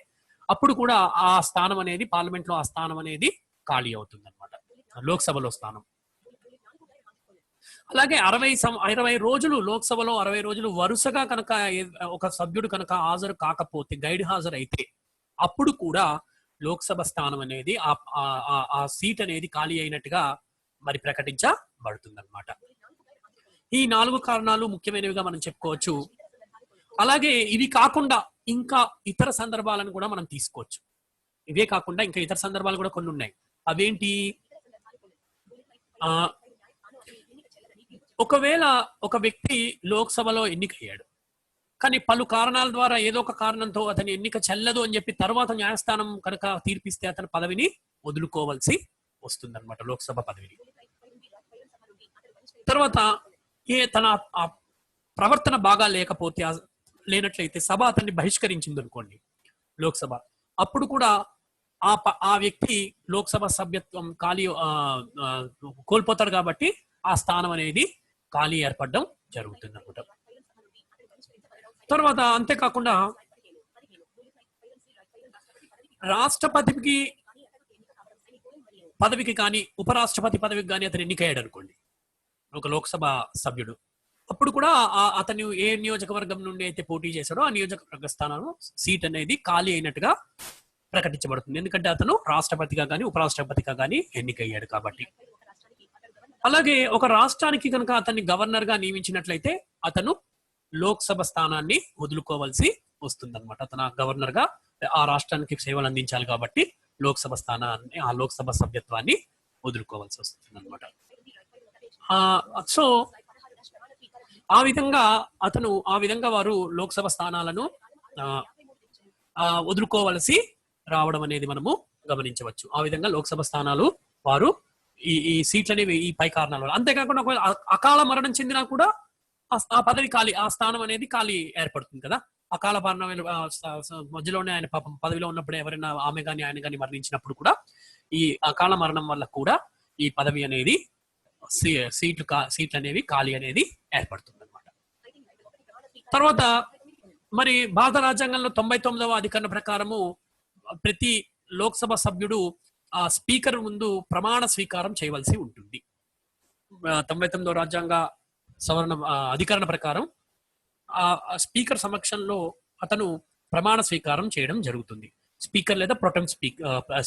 అప్పుడు కూడా ఆ స్థానం అనేది, పార్లమెంట్ లో ఆ స్థానం అనేది ఖాళీ అవుతుంది అనమాట, లోక్సభలో స్థానం. అలాగే 60 రోజులు లోక్సభలో 60 రోజులు వరుసగా కనుక ఒక సభ్యుడు కనుక హాజరు కాకపోతే, గైడ్ హాజరు అయితే, అప్పుడు కూడా లోక్సభ స్థానం అనేది ఆ సీట్ అనేది ఖాళీ అయినట్టుగా మరి ప్రకటించబడుతుంది అనమాట. ఈ 4 కారణాలు ముఖ్యమైనవిగా మనం చెప్పుకోవచ్చు. అలాగే ఇవి కాకుండా ఇంకా ఇతర సందర్భాలను కూడా మనం తీసుకోవచ్చు. ఇవే కాకుండా ఇంకా ఇతర సందర్భాలు కూడా కొన్ని ఉన్నాయి. అవేంటి? ఒకవేళ ఒక వ్యక్తి లోక్సభలో ఎన్నికయ్యాడు, కానీ పలు కారణాల ద్వారా ఏదో ఒక కారణంతో అతని ఎన్నిక చెల్లదు అని చెప్పి తర్వాత న్యాయస్థానం కనుక తీర్పిస్తే అతని పదవిని వదులుకోవాల్సి వస్తుందన్నమాట, లోక్సభ పదవిని. తర్వాత తన ప్రవర్తన బాగా లేనట్లయితే సభ అతన్ని బహిష్కరించింది అనుకోండి, లోక్సభ, అప్పుడు కూడా ఆ వ్యక్తి లోక్సభ సభ్యత్వం కోల్పోతాడు. కాబట్టి ఆ స్థానం అనేది ఖాళీ ఏర్పడడం జరుగుతుంది అనమాట. తర్వాత అంతేకాకుండా రాష్ట్రపతికి పదవికి కానీ ఉపరాష్ట్రపతి పదవికి కానీ అతను ఎన్నికయ్యాడు అనుకోండి, ఒక లోక్సభ సభ్యుడు, అప్పుడు కూడా అతను ఏ నియోజకవర్గం నుండి అయితే పోటీ చేశాడో ఆ నియోజకవర్గ స్థానం సీట్ అనేది ఖాళీ అయినట్టుగా ప్రకటించబడుతుంది. ఎందుకంటే అతను రాష్ట్రపతిగా కానీ ఉపరాష్ట్రపతిగా కానీ ఎన్నికయ్యాడు కాబట్టి. అలాగే ఒక రాష్ట్రానికి కనుక అతన్ని గవర్నర్ గా నియమించినట్లయితే అతను లోక్సభ స్థానాన్ని వదులుకోవాల్సి వస్తుందన్నమాట. అతను గవర్నర్ గా ఆ రాష్ట్రానికి సేవలు అందించాలి కాబట్టి లోక్సభ స్థానాన్ని, ఆ లోక్సభ సభ్యత్వాన్ని వదులుకోవాల్సి వస్తుంది అనమాట. సో ఆ విధంగా వారు లోక్సభ స్థానాలను వదులుకోవలసి రావడం అనేది మనము గమనించవచ్చు. ఆ విధంగా లోక్సభ స్థానాలు వారు ఈ సీట్లు అనేవి ఈ పై కారణాల వల్ల. అంతేకాకుండా ఒకవేళ అకాల మరణం చెందినా కూడా ఆ పదవి ఖాళీ, ఆ స్థానం అనేది ఖాళీ ఏర్పడుతుంది కదా. అకాల మరణం మధ్యలోనే ఆయన పాపం పదవిలో ఉన్నప్పుడు ఎవరైనా ఆమె కానీ ఆయన కానీ మరణించినప్పుడు కూడా ఈ అకాల మరణం వల్ల కూడా ఈ పదవి అనేది సీట్లు అనేవి ఖాళీ అనేది ఏర్పడుతుంది అనమాట. తర్వాత మరి భారత రాజ్యాంగంలో 99వ అధికరణ ప్రకారము ప్రతి లోక్సభ సభ్యుడు ఆ స్పీకర్ ముందు ప్రమాణ స్వీకారం చేయవలసి ఉంటుంది. 99వ రాజ్యాంగ సవరణ అధికరణ ప్రకారం ఆ స్పీకర్ సమక్షంలో అతను ప్రమాణ స్వీకారం చేయడం జరుగుతుంది. స్పీకర్ లేదా ప్రొటెం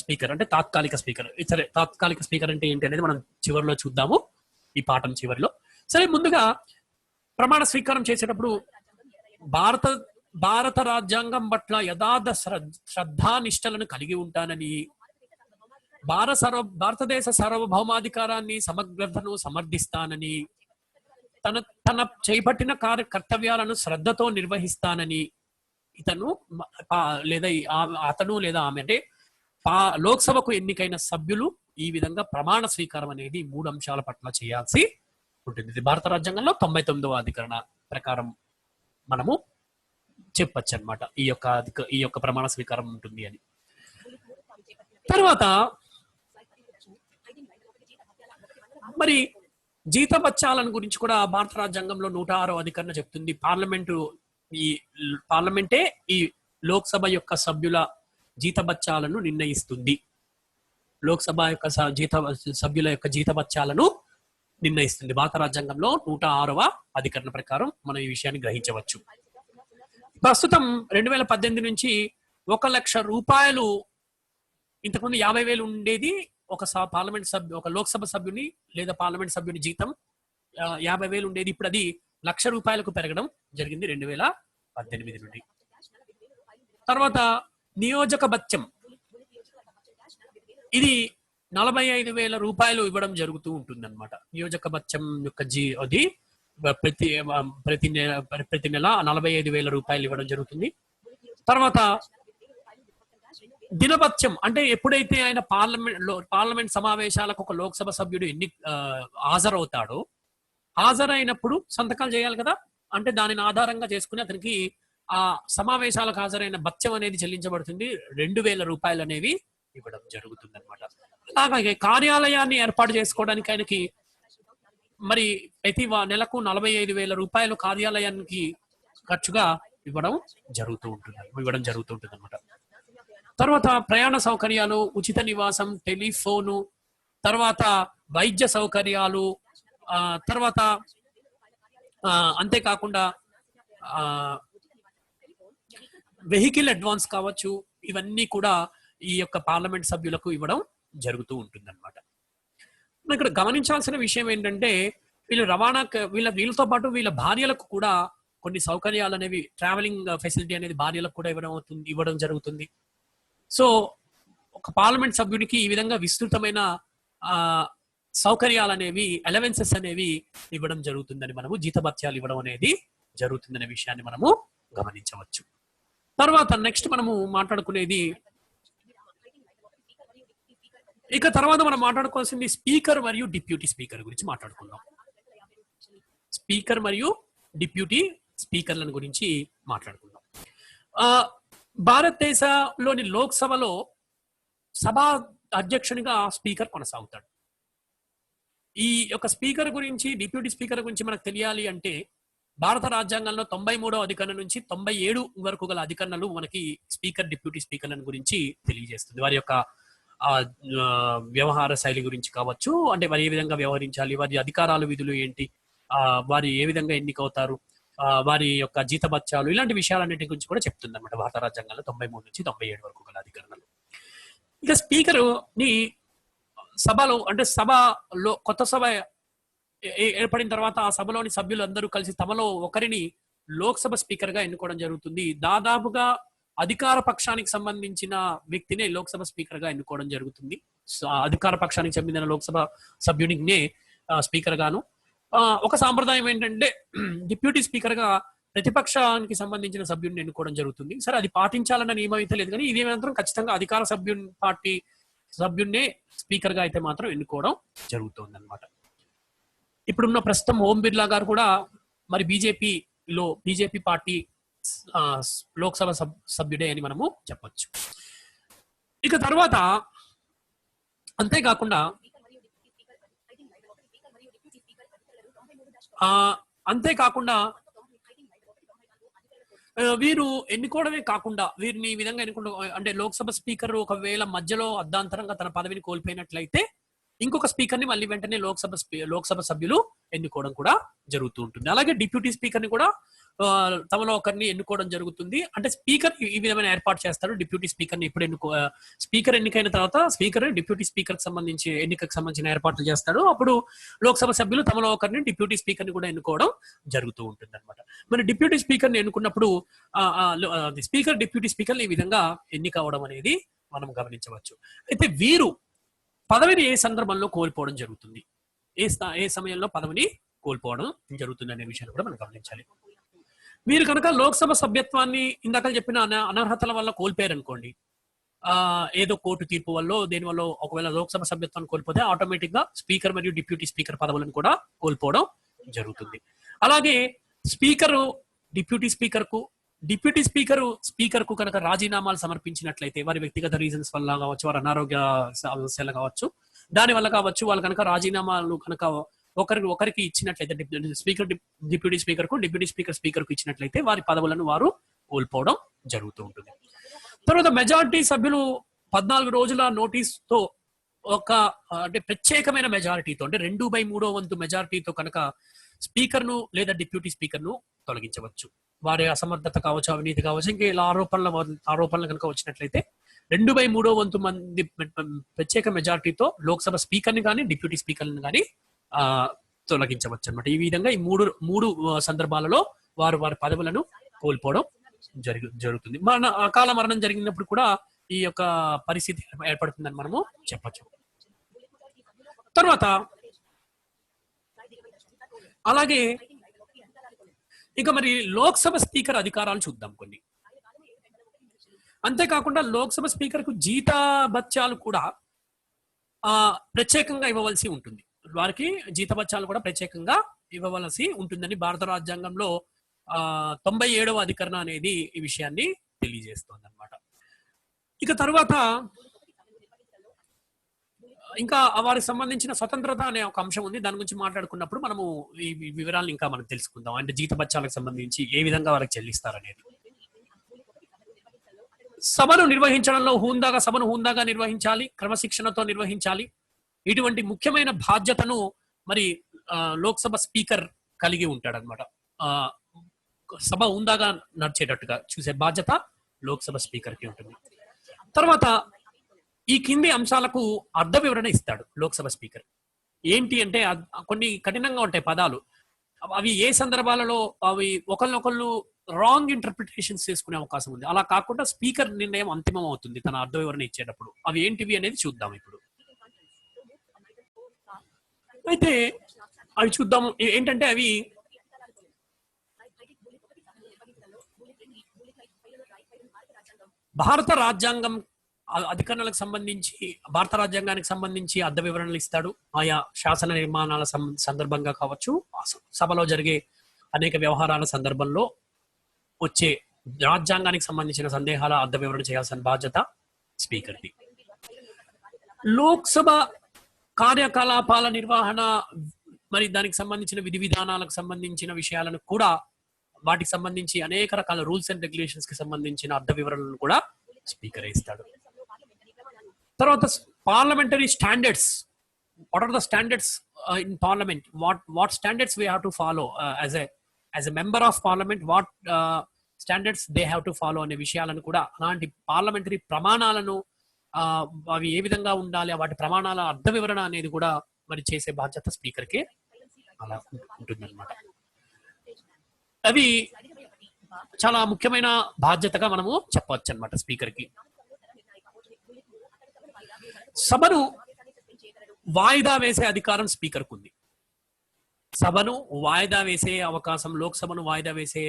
స్పీకర్ అంటే తాత్కాలిక స్పీకర్. సరే, తాత్కాలిక స్పీకర్ అంటే ఏంటి అనేది మనం చివరిలో చూద్దాము, ఈ పాఠం చివరిలో. సరే, ముందుగా ప్రమాణ స్వీకారం చేసేటప్పుడు భారత రాజ్యాంగం పట్ల యథార్థ శ్రద్ధానిష్టలను కలిగి ఉంటానని, భారతదేశ సార్వభౌమాధికారాన్ని సమగ్రతను సమర్థిస్తానని, తన చేపట్టిన కర్తవ్యాలను శ్రద్ధతో నిర్వహిస్తానని, ఇతను లేదా అతను లేదా ఆమె అంటే లోక్సభకు ఎన్నికైన సభ్యులు ఈ విధంగా ప్రమాణ స్వీకారం అనేది 3 అంశాల పట్ల చేయాల్సి ఉంటుంది. ఇది భారత రాజ్యాంగంలో 99వ అధికరణ ప్రకారం మనము చెప్పచ్చు అనమాట. ఈ యొక్క ప్రమాణ స్వీకారం ఉంటుంది అని. తర్వాత మరి జీతభత్యాలను గురించి కూడా భారత రాజ్యాంగంలో 106వ అధికరణ చెప్తుంది. పార్లమెంటే ఈ లోక్సభ యొక్క సభ్యుల జీతభత్యాలను నిర్ణయిస్తుంది. లోక్సభ యొక్క సభ్యుల యొక్క జీతభత్యాలను నిర్ణయిస్తుంది. భారత రాజ్యాంగంలో 106వ అధికరణ ప్రకారం మనం ఈ విషయాన్ని గ్రహించవచ్చు. ప్రస్తుతం 2018 నుంచి 1 లక్ష రూపాయలు, ఇంతకుముందు 50,000 ఉండేది ఒక లోక్సభ సభ్యుని లేదా పార్లమెంట్ సభ్యుని జీతం 50,000 ఉండేది. ఇప్పుడు అది 1,00,000 రూపాయలకు పెరగడం జరిగింది 2018 నుండి. తర్వాత నియోజక భత్యం, ఇది 45,000 రూపాయలు ఇవ్వడం జరుగుతూ ఉంటుంది అనమాట. నియోజక భత్యం యొక్క అది ప్రతి నెల 45,000 రూపాయలు ఇవ్వడం జరుగుతుంది. తర్వాత దినభత్యం అంటే ఎప్పుడైతే ఆయన పార్లమెంట్ సమావేశాలకు ఒక లోక్సభ సభ్యుడు హాజరవుతాడో, హాజరైనప్పుడు సంతకాలు చేయాలి కదా, అంటే దానిని ఆధారంగా చేసుకుని అతనికి ఆ సమావేశాలకు హాజరైన భత్యం అనేది చెల్లించబడుతుంది. 2,000 రూపాయలు అనేవి ఇవ్వడం జరుగుతుంది అనమాట. అలాగే కార్యాలయాన్ని ఏర్పాటు చేసుకోవడానికి ఆయనకి మరి ప్రతి నెలకు 45,000 రూపాయలు కార్యాలయానికి ఖర్చుగా ఇవ్వడం జరుగుతూ ఉంటుంది అనమాట. తర్వాత ప్రయాణ సౌకర్యాలు, ఉచిత నివాసం, టెలిఫోను, తర్వాత వైద్య సౌకర్యాలు, తర్వాత అంతేకాకుండా వెహికల్ అడ్వాన్స్ కావచ్చు, ఇవన్నీ కూడా ఈ యొక్క పార్లమెంట్ సభ్యులకు ఇవ్వడం జరుగుతూ ఉంటుంది అనమాట. ఇక్కడ గమనించాల్సిన విషయం ఏంటంటే వీళ్ళతో పాటు వీళ్ళ భార్యలకు కూడా కొన్ని సౌకర్యాలు అనేవి, ట్రావెలింగ్ ఫెసిలిటీ అనేది భార్యలకు కూడా ఇవ్వడం జరుగుతుంది. సో ఒక పార్లమెంట్ సభ్యునికి ఈ విధంగా విస్తృతమైన సౌకర్యాలు అనేవి, అలవెన్సెస్ అనేవి ఇవ్వడం జరుగుతుందని మనము, జీతభత్యాలు ఇవ్వడం అనేది జరుగుతుందనే విషయాన్ని మనము గమనించవచ్చు. తర్వాత నెక్స్ట్ మనము మాట్లాడుకునేది, ఇక తర్వాత మనం మాట్లాడుకోవాల్సింది స్పీకర్ మరియు డిప్యూటీ స్పీకర్ గురించి మాట్లాడుకుందాం. స్పీకర్ మరియు డిప్యూటీ స్పీకర్లను గురించి మాట్లాడుకుందాం. భారతదేశంలోని లోక్సభలో సభా అధ్యక్షునిగా స్పీకర్ కొనసాగుతాడు. ఈ యొక్క స్పీకర్ గురించి, డిప్యూటీ స్పీకర్ గురించి మనకు తెలియాలి అంటే భారత రాజ్యాంగంలో 93వ అధికరణ నుంచి 97 వరకు గల అధికరణలు మనకి స్పీకర్, డిప్యూటీ స్పీకర్లను గురించి తెలియజేస్తుంది. వారి యొక్క వ్యవహార శైలి గురించి కావచ్చు, అంటే వారు ఏ విధంగా వ్యవహరించాలి, వారి అధికారాలు, విధులు ఏంటి, వారు ఏ విధంగా ఎన్నికవుతారు, వారి యొక్క జీతభత్యాలు, ఇలాంటి విషయాలన్నిటి గురించి కూడా చెప్తుంది అనమాట భారత రాజ్యాంగంలో 93 నుంచి 97 వరకు గల అధికరణలు. ఇక స్పీకర్ ని సభలో, అంటే సభలో కొత్త సభ ఏర్పడిన తర్వాత ఆ సభలోని సభ్యులందరూ కలిసి తమలో ఒకరిని లోక్సభ స్పీకర్ గా ఎన్నుకోవడం జరుగుతుంది. దాదాపుగా అధికార పక్షానికి సంబంధించిన వ్యక్తినే లోక్సభ స్పీకర్ గా ఎన్నుకోవడం జరుగుతుంది. అధికార పక్షానికి చెందిన లోక్సభ సభ్యునినే స్పీకర్ గాను, ఒక సాంప్రదాయం ఏంటంటే డిప్యూటీ స్పీకర్ గా ప్రతిపక్షానికి సంబంధించిన సభ్యుడిని ఎన్నుకోవడం జరుగుతుంది. సరే, అది పాటించాలన్న నియమం అయితే లేదు, కానీ ఇది మాత్రం ఖచ్చితంగా అధికార పార్టీ సభ్యున్నే స్పీకర్ గా అయితే మాత్రం ఎన్నుకోవడం జరుగుతుంది అనమాట. ఇప్పుడున్న ప్రస్తుతం ఓం బిర్లా గారు కూడా మరి బీజేపీ పార్టీ లోక్సభ సభ్యుడే అని మనము చెప్పొచ్చు. ఇక తర్వాత అంతేకాకుండా వీరు ఎన్నుకోవడమే కాకుండా, వీరిని ఈ విధంగా అంటే లోక్సభ స్పీకర్ ఒకవేళ మధ్యలో అర్ధాంతరంగా తన పదవిని కోల్పోయినట్లయితే ఇంకొక స్పీకర్ ని మళ్ళీ వెంటనే లోక్సభ సభ్యులు ఎన్నుకోవడం కూడా జరుగుతూ ఉంటుంది. అలాగే డిప్యూటీ స్పీకర్ ని కూడా తమలో ఒకరిని ఎన్నుకోవడం జరుగుతుంది. అంటే స్పీకర్ ఈ విధమైన ఏర్పాటు చేస్తారు. డిప్యూటీ స్పీకర్ ని ఇప్పుడు స్పీకర్ ఎన్నికైన తర్వాత స్పీకర్ డిప్యూటీ స్పీకర్ ఎన్నికకు సంబంధించిన ఏర్పాట్లు చేస్తాడు. అప్పుడు లోక్సభ సభ్యులు తమలో ఒకరిని డిప్యూటీ స్పీకర్ ని కూడా ఎన్నుకోవడం జరుగుతూ ఉంటుంది అనమాట. మరి డిప్యూటీ స్పీకర్ ని ఎన్నుకున్నప్పుడు స్పీకర్, డిప్యూటీ స్పీకర్ ఈ విధంగా ఎన్నిక అవడం అనేది మనం గమనించవచ్చు. అయితే వీరు పదవిని ఏ సందర్భంలో కోల్పోవడం జరుగుతుంది, ఏ సమయంలో పదవిని కోల్పోవడం జరుగుతుంది అనే విషయాన్ని కూడా మనం గమనించాలి. మీరు కనుక లోక్సభ సభ్యత్వాన్ని ఇందాక చెప్పిన అనర్హతల వల్ల కోల్పోయారనుకోండి, ఏదో కోర్టు తీర్పు వల్ల దేని వల్ల ఒకవేళ లోక్సభ సభ్యత్వాన్ని కోల్పోతే ఆటోమేటిక్ గా స్పీకర్ మరియు డిప్యూటీ స్పీకర్ పదవులను కూడా కోల్పోవడం జరుగుతుంది. అలాగే స్పీకరు డిప్యూటీ స్పీకర్ కు కనుక రాజీనామాలు సమర్పించినట్లయితే వారి వ్యక్తిగత రీజన్స్ వల్ల కావచ్చు, వారి అనారోగ్య సమస్యలు కావచ్చు, దాని వల్ల కావచ్చు, వాళ్ళు కనుక రాజీనామాలు కనుక ఒకరికి ఇచ్చినట్లయితే డిప్యూటీ స్పీకర్ కు ఇచ్చినట్లయితే వారి పదవులను వారు కోల్పోవడం జరుగుతూ ఉంటుంది. తర్వాత మెజారిటీ సభ్యులు 14 రోజుల నోటీస్ తో అంటే ప్రత్యేకమైన మెజారిటీతో, అంటే 2/3 మెజారిటీతో కనుక స్పీకర్ ను లేదా డిప్యూటీ స్పీకర్ ను తొలగించవచ్చు. వారి అసమర్థత కావచ్చు, అవినీతి కావచ్చు, ఇంకా ఇలా ఆరోపణలు కనుక వచ్చినట్లయితే 2/3 మంది ప్రత్యేక మెజారిటీతో లోక్సభ స్పీకర్ ని కానీ డిప్యూటీ స్పీకర్ ని కానీ తొలగించవచ్చు అనమాట. ఈ విధంగా ఈ మూడు సందర్భాలలో వారి పదవులను కోల్పోవడం జరుగుతుంది. అకాల మరణం జరిగినప్పుడు కూడా ఈ యొక్క పరిస్థితి ఏర్పడుతుందని మనము చెప్పచ్చు. తర్వాత అలాగే ఇంకా మరి లోక్సభ స్పీకర్ అధికారాలు చూద్దాం కొన్ని. అంతేకాకుండా లోక్సభ స్పీకర్ కు జీతభత్యాలు కూడా ప్రత్యేకంగా ఇవ్వవలసి ఉంటుంది. వారికి జీతభత్యాలు కూడా ప్రత్యేకంగా ఇవ్వవలసి ఉంటుందని భారత రాజ్యాంగంలో 97వ అధికరణ అనేది ఈ విషయాన్ని తెలియజేస్తోంది అనమాట. ఇక తర్వాత ఇంకా వారికి సంబంధించిన స్వతంత్రత అనే ఒక అంశం ఉంది. దాని గురించి మాట్లాడుకున్నప్పుడు మనము ఈ వివరాలను ఇంకా మనం తెలుసుకుందాం. అంటే జీతభత్యాలకు సంబంధించి ఏ విధంగా వారికి చెల్లిస్తారనేది. సభను హుందాగా నిర్వహించాలి, క్రమశిక్షణతో నిర్వహించాలి. ఇటువంటి ముఖ్యమైన బాధ్యతను మరి లోక్సభ స్పీకర్ కలిగి ఉంటాడనమాట. సభ హుందాగా నడిచేటట్టుగా చూసే బాధ్యత లోక్సభ స్పీకర్ కి ఉంటుంది. తర్వాత ఈ కింది అంశాలకు అర్థ వివరణ ఇస్తాడు లోక్సభ స్పీకర్. ఏంటి అంటే కొన్ని కఠినంగా ఉంటాయి పదాలు. అవి ఏ సందర్భాలలో అవి ఒకళ్ళనొకళ్ళు రాంగ్ ఇంటర్ప్రిటేషన్స్ చేసుకునే అవకాశం ఉంది. అలా కాకుండా స్పీకర్ నిర్ణయం అంతిమం అవుతుంది తన అర్థ వివరణ ఇచ్చేటప్పుడు. అవి ఏంటివి అనేది చూద్దాం ఇప్పుడు. అయితే అవి చూద్దాం. ఏంటంటే అవి భారత రాజ్యాంగం అధికరణలకు సంబంధించి, భారత రాజ్యాంగానికి సంబంధించి అర్థ వివరణలు ఇస్తాడు. ఆయా శాసన నిర్మాణాల సందర్భంగా కావచ్చు, సభలో జరిగే అనేక వ్యవహారాల సందర్భంలో వచ్చే రాజ్యాంగానికి సంబంధించిన సందేహాల అర్థ వివరణ చేయాల్సిన బాధ్యత స్పీకర్ది. లోక్సభ కార్యకలాపాల నిర్వహణ మరి దానికి సంబంధించిన విధి విధానాలకు సంబంధించిన విషయాలను కూడా, వాటికి సంబంధించి అనేక రకాల రూల్స్ అండ్ రెగ్యులేషన్స్ కి సంబంధించిన అర్థ వివరణలను కూడా స్పీకర్ ఇస్తాడు. తర్వాత parliamentary standards. What are the standards in parliament? What standards we have to follow as a member of parliament? What standards they have to follow అనే విషయాలను కూడా, అలాంటి పార్లమెంటరీ ప్రమాణాలను అవి ఏ విధంగా ఉండాలి, వాటి ప్రమాణాల అర్థ వివరణ అనేది కూడా మరి చేసే బాధ్యత స్పీకర్కే అలా ఉంటుందన్నమాట. అవి చాలా ముఖ్యమైన బాధ్యతగా మనము చెప్పవచ్చు అనమాట స్పీకర్కి. సభను వాయిదా వేసే అధికారం స్పీకర్కు ఉంది. సభను వాయిదా వేసే అవకాశం, లోక్సభను వాయిదా వేసే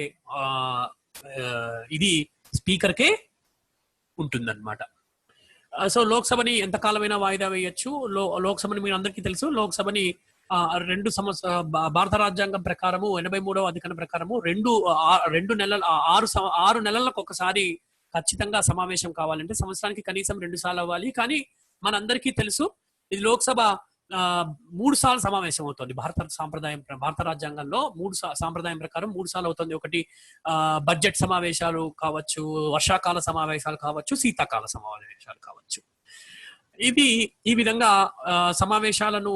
ఇది స్పీకర్కే ఉంటుందన్నమాట. సో లోక్సభని ఎంతకాలమైనా వాయిదా వేయచ్చు. లోక్సభని మీరు అందరికీ తెలుసు, లోక్సభని భారత రాజ్యాంగం ప్రకారము 83వ అధికరణ ప్రకారము 6 నెలలకు ఒకసారి ఖచ్చితంగా సమావేశం కావాలంటే సంవత్సరానికి కనీసం 2 సార్లు అవ్వాలి. కానీ మనందరికీ తెలుసు ఇది లోక్సభ 3 సార్లు సమావేశం అవుతుంది. భారత రాజ్యాంగంలో సాంప్రదాయం ప్రకారం 3 సార్లు అవుతుంది. ఒకటి బడ్జెట్ సమావేశాలు కావచ్చు, వర్షాకాల సమావేశాలు కావచ్చు, శీతాకాల సమావేశాలు కావచ్చు. ఇది ఈ విధంగా సమావేశాలను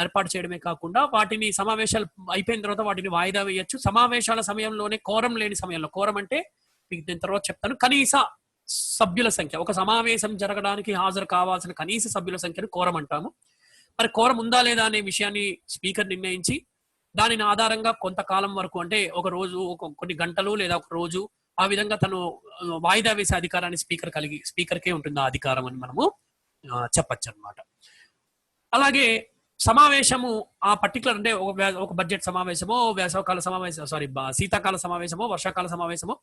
ఏర్పాటు చేయడమే కాకుండా వాటిని సమావేశాలు అయిపోయిన తర్వాత వాటిని వాయిదా వేయచ్చు. సమావేశాల సమయంలోనే కోరం లేని సమయంలో, కోరం అంటే మీకు దీని తర్వాత చెప్తాను, కనీస సభ్యుల సంఖ్య, ఒక సమావేశం జరగడానికి హాజరు కావాల్సిన కనీస సభ్యుల సంఖ్యను కోరం అంటాము. మరి కోరం ఉందా లేదా అనే విషయాన్ని స్పీకర్ నిర్ణయించి దానిని ఆధారంగా కొంతకాలం వరకు, అంటే ఒక రోజు, కొన్ని గంటలు లేదా ఒక రోజు, ఆ విధంగా తను వాయిదా వేసే అధికారాన్ని స్పీకర్కే ఉంటుంది ఆ అధికారం అని మనము చెప్పచ్చు అనమాట. అలాగే సమావేశము ఆ పర్టికులర్ అంటే ఒక బడ్జెట్ సమావేశమో, వేసవకాల సమావేశం, శీతాకాల సమావేశమో, వర్షాకాల సమావేశమో,